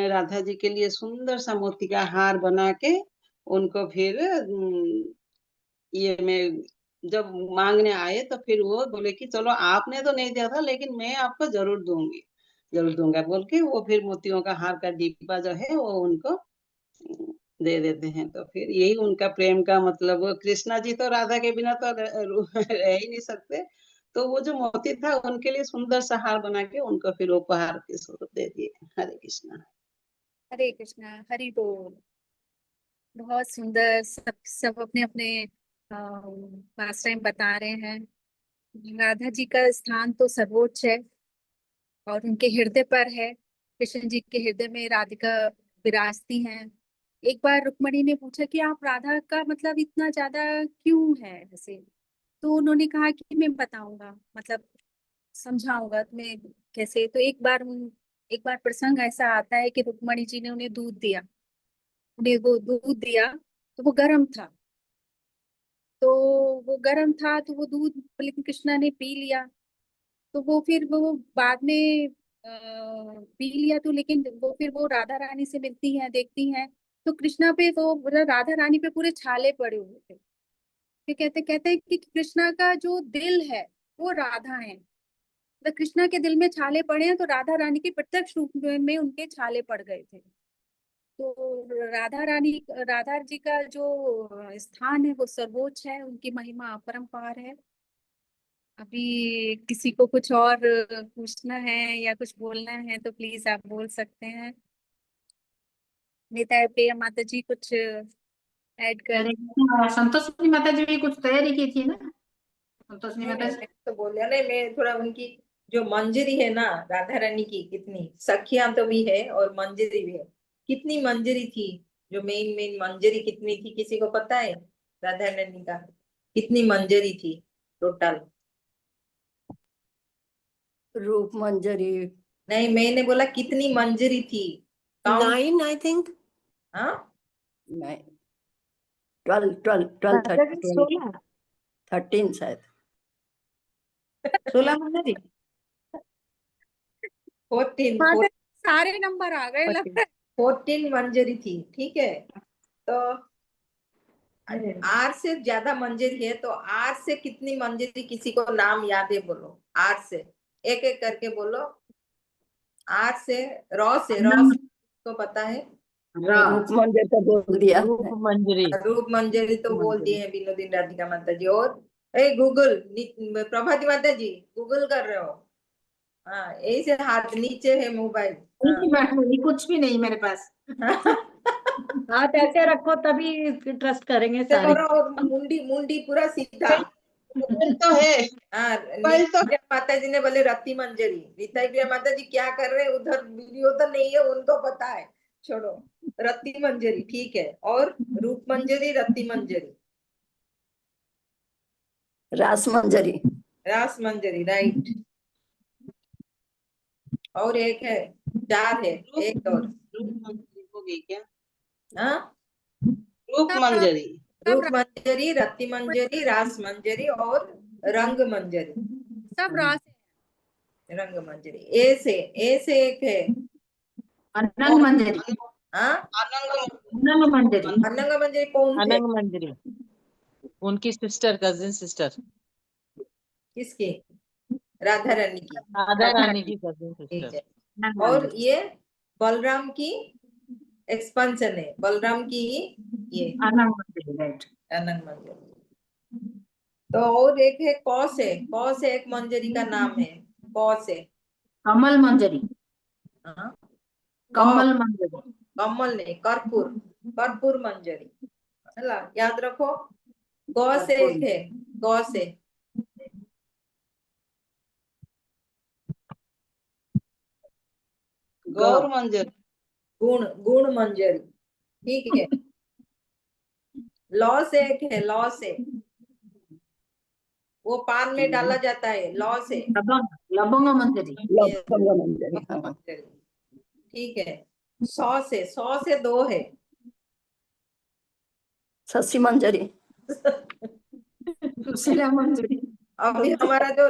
राधा जी के लिए सुंदर सा मोती का हार बना के उनको फिर ये में जब मांगने आए तो फिर वो बोले कि चलो आपने तो नहीं दिया था लेकिन मैं आपको जरूर दूंगी, जरूर दूंगा बोल के वो फिर मोतियों का हार का डिब्बा जो है वो उनको दे देते हैं। तो फिर यही उनका प्रेम का मतलब, वो कृष्णा जी तो राधा के बिना तो रह ही नहीं सकते। तो वो जो मोती था उनके लिए सुंदर सा हार बना के उनको फिर उपहार के स्वरूप दे दिए। हरे कृष्णा। हरे कृष्णा, हरि बोल। बहुत सुंदर, सब सब अपने अपने पास टाइम बता रहे हैं। राधा जी का स्थान तो सर्वोच्च है और उनके हृदय पर है। कृष्ण जी के हृदय में राधिका विराजती हैं एक बार रुक्मणी ने पूछा कि आप राधा का मतलब इतना ज्यादा क्यों है ऐसे। तो उन्होंने कहा कि मैं बताऊंगा, मतलब समझाऊंगा तुम्हें कैसे। तो एक बार प्रसंग ऐसा आता है कि रुक्मणी जी ने उन्हें दूध दिया, उन्हें वो दूध दिया तो वो गर्म था। तो वो गर्म था तो वो दूध लेकिन कृष्णा ने पी लिया। तो वो फिर वो बाद में पी लिया तो लेकिन वो फिर वो राधा रानी से मिलती हैं, देखती हैं तो कृष्णा पे वो राधा रानी पे पूरे छाले पड़े हुए थे। फिर कहते हैं कि कृष्णा का जो दिल है वो राधा है, मतलब कृष्णा के दिल में छाले पड़े हैं तो राधा रानी के प्रत्यक्ष रूप में उनके छाले पड़ गए थे। तो राधा जी का जो स्थान है वो सर्वोच्च है, उनकी महिमा अपरंपार है। अभी किसी को कुछ और पूछना है या कुछ बोलना है तो प्लीज आप बोल सकते हैं। नेता प्रिया माता जी कुछ ऐड कर। अरे संतोषी माता जी भी कुछ तैयारी की थी ना, संतोषी नहीं, माता जी। मैं तो बोलिया नहीं, मैं थोड़ा उनकी जो मंजरी है ना राधा रानी की, कितनी सखियां तो भी है और मंजरी भी है, कितनी मंजरी थी, जो मेन मेन मंजरी कितनी थी किसी को पता है? राधा रानी का कितनी मंजरी थी टोटल? रूप मंजरी नहीं, मैंने बोला कितनी मंजरी थी, काउंट। 9 I think। हाँ, नहीं, 12 13 शायद। 16 मंजरी। 14 सारे नंबर आ गए लगता है। 14 मंजरी थी, ठीक है। तो आर से ज्यादा मंजरी है, तो आर से कितनी मंजरी किसी को नाम याद है? बोलो आर से, एक एक करके बोलो। आर से, रॉ से तो पता है? रूप मंजरी तो बोल दिया। रूप मंजरी। रूप मंजरी तो बोल दिए हैं विनोदी राधिका माता जी। और प्रभाती माता जी गूगल कर रहे हो? हाँ, यही से हाथ नीचे है मोबाइल। नहीं मैडम, ये कुछ भी नहीं मेरे पास। हाथ ऐसे रखो तभी ट्रस्ट करेंगे सारे। और मुंडी मुंडी पूरा सीधा। मोबाइल तो है। हाँ, मोबाइल तो माता जी ने बोले रत्ती मंजरी, नीता माता जी क्या कर रहे हैं उधर? वीडियो तो नहीं है, उनको पता है, छोड़ो। रत्ती मंजरी ठीक है, और रूप मंजरी, रत्ती मंजरी, रास मंजरी। रास मंजरी, राइट। और एक है, 4 है, एक और। रूप मंजरी हो गई क्या? हाँ, रूप मंजरी, रूप मंजरी, रत्ती मंजरी, रास मंजरी और रंग मंजरी। सब रास रंग मंजरी। ए से एक है अनंग मंजरी। हाँ, अनंग मंजरी। अनंग मंजरी कौन थे? अनंग मंजरी उनकी सिस्टर, कजिन सिस्टर, किसकी? राधा रानी की। राधा रानी की कजिन ठीक सिस्टर। है। और ये बलराम की एक्सपेंशन है, बलराम की ये अनंग मंजरी, राइट। अनंग मंजरी। तो और एक है कौस है, कौस एक मंजरी का नाम है, कौस है। कमल मंजरी। हाँ, कमल मंजरी। कमल नहीं, कर्पूर, कर्पूर मंजरी, है ना? याद रखो। गौ से एक है, गौ से गौर मंजरी, गुण, गुण मंजरी, ठीक है। लौ से एक है, लौ से वो पान में डाला जाता है, लौ से लवंग मंजरी। लवंग मंजरी, हाँ। ठीक है। सौ से 2 है, शशि मंजरी। सुशीला मंजरी। अभी हमारा जो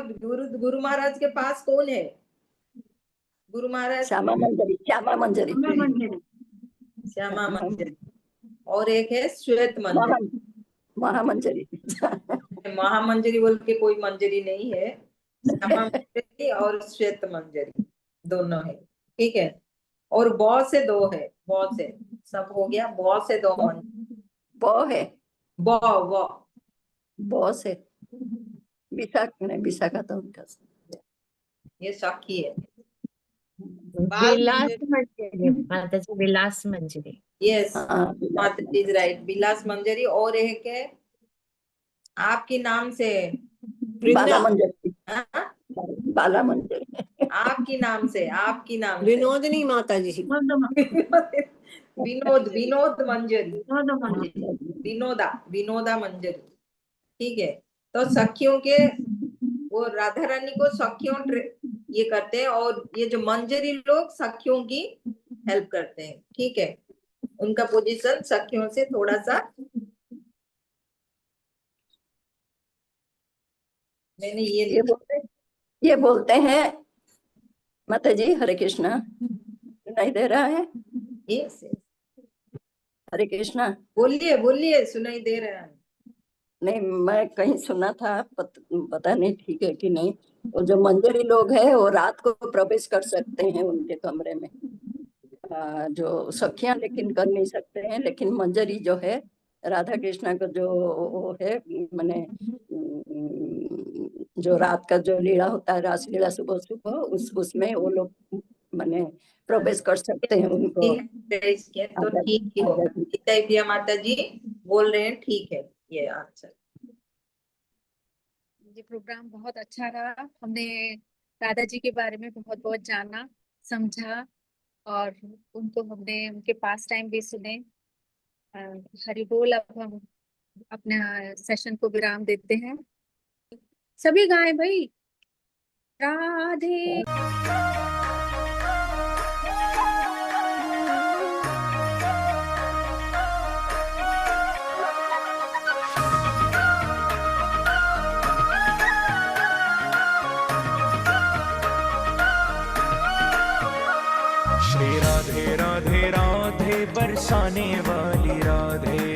गुरु महाराज के पास कौन है? गुरु महाराज श्यामा मंजरी, श्यामा मंजरी। श्यामा मंजरी। और एक है श्वेत मंजरी, महामंजरी। महामंजरी बोल के कोई मंजरी नहीं है, श्यामा मंजरी और श्वेत मंजरी दोनों है, ठीक है। और बौ से 2 है, बौ से सब हो गया, बौ से 2 मंजरी। बौ है, बौ बौ से विशाखा तो उनका। ये साखी है। विलास मंजरी माता जी, विलास मंजरी। यस, हाँ, माता इज राइट, विलास मंजरी। और एक है आपके नाम से, बाला मंजरी। हाँ? बाला मंजरी। आपकी नाम से, आपकी नाम से विनोदिनी माता जी। विनोद विनोद मंजरी, विनोद मंजरी। विनोदा मंजरी। ठीक है, तो सखियों के वो राधा रानी को सखियों ये करते हैं, और ये जो मंजरी लोग सखियों की हेल्प करते हैं। ठीक है, उनका पोजीशन सखियों से थोड़ा सा, मैंने ये बोलते हैं माता जी हरे कृष्णा, सुनाई दे रहा है? यस, हरे कृष्णा। बोलिए बोलिए, सुनाई दे रहा है। नहीं, मैं कहीं सुना था, पता नहीं ठीक है कि नहीं। वो जो मंजरी लोग हैं वो रात को प्रवेश कर सकते हैं उनके कमरे में, जो सखियां लेकिन कर नहीं सकते हैं। लेकिन मंजरी जो है राधा कृष्णा का जो वो है, मैंने जो रात का जो लीला होता है, रास लीला सुबह सुबह, उसमें वो लोग मैंने प्रवेश कर सकते हैं उनको। तो ठीक ही होगा। प्रिया माता जी बोल रहे हैं, ठीक है ये आंसर। ये प्रोग्राम बहुत अच्छा रहा, हमने राधा जी के बारे में बहुत बहुत जाना समझा, और उनको हमने उनके पास टाइम भी सुने। हरि बोल। अब हम अपना सेशन को विराम देते हैं। सभी गाएं भाई, राधे। श्री राधे राधे राधे बरसाने वाली राधे,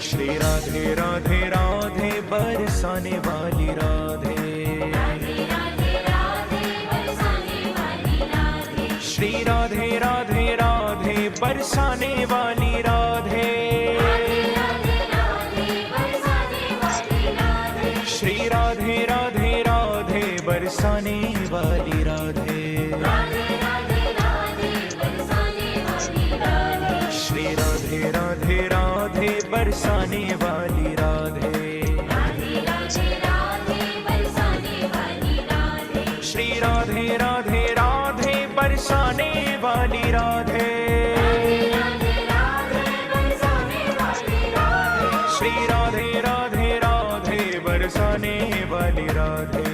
श्री राधे राधे राधे बरसाने वाली राधे, श्री राधे राधे राधे बरसाने वाली राधे, श्री राधे राधे राधे बरसाने वाली राधे, श्री राधे राधे राधे बरसाने वाली राधे, श्री राधे राधे राधे बरसाने वाली राधे, श्री राधे राधे राधे बरसाने वाली राधे,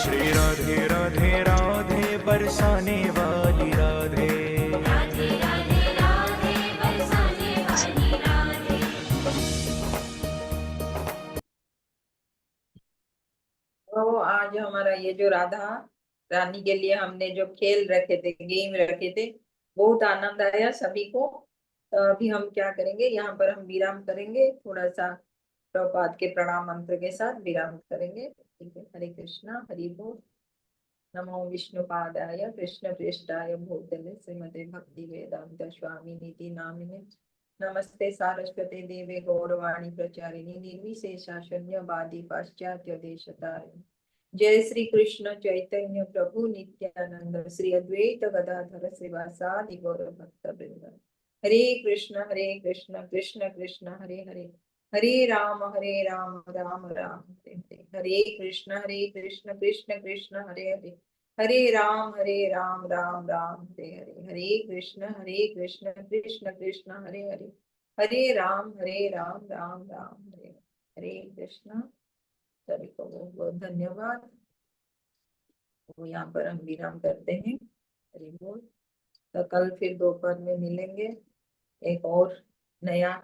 श्री राधे राधे राधे बरसाने वाली राधे। तो आज हमारा ये जो राधा रानी के लिए हमने जो खेल रखे थे, गेम रखे थे, बहुत आनंद आया सभी को। तो अभी हम क्या करेंगे, यहाँ पर हम विराम करेंगे, थोड़ा सा प्रभुपाद के प्रणाम मंत्र के साथ विराम करेंगे। ठीक है, हरे कृष्णा, हरि बोल। नमो विष्णुपादाय कृष्ण प्रेष्ठाय भूतले श्रीमते भक्ति वेदांत स्वामी निधि नामिने नमस्ते सारस्वते देवे गौरवाणी प्रचारिणी निर्विशेषा शून्यवादी पाश्चात्य देशतारिणी। जय श्री कृष्ण चैतन्य प्रभु नित्यानंद श्री अद्वैत गदाधर श्रीवासादि गौर भक्त वृंद। हरे कृष्ण कृष्ण कृष्ण हरे हरे, हरे राम राम राम हरे हरे, हरे कृष्ण कृष्ण कृष्ण हरे हरे, हरे राम राम राम हरे हरे, हरे कृष्ण कृष्ण कृष्ण हरे हरे, हरे राम राम राम हरे हरे कृष्ण। सभी को बहुत बहुत धन्यवाद। तो यहाँ पर हम विराम करते हैं। हरि बोल। तो कल फिर दोपहर में मिलेंगे एक और नया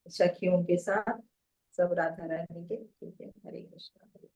सखियों के साथ, सब राधा रानी के। ठीक है, हरे कृष्ण।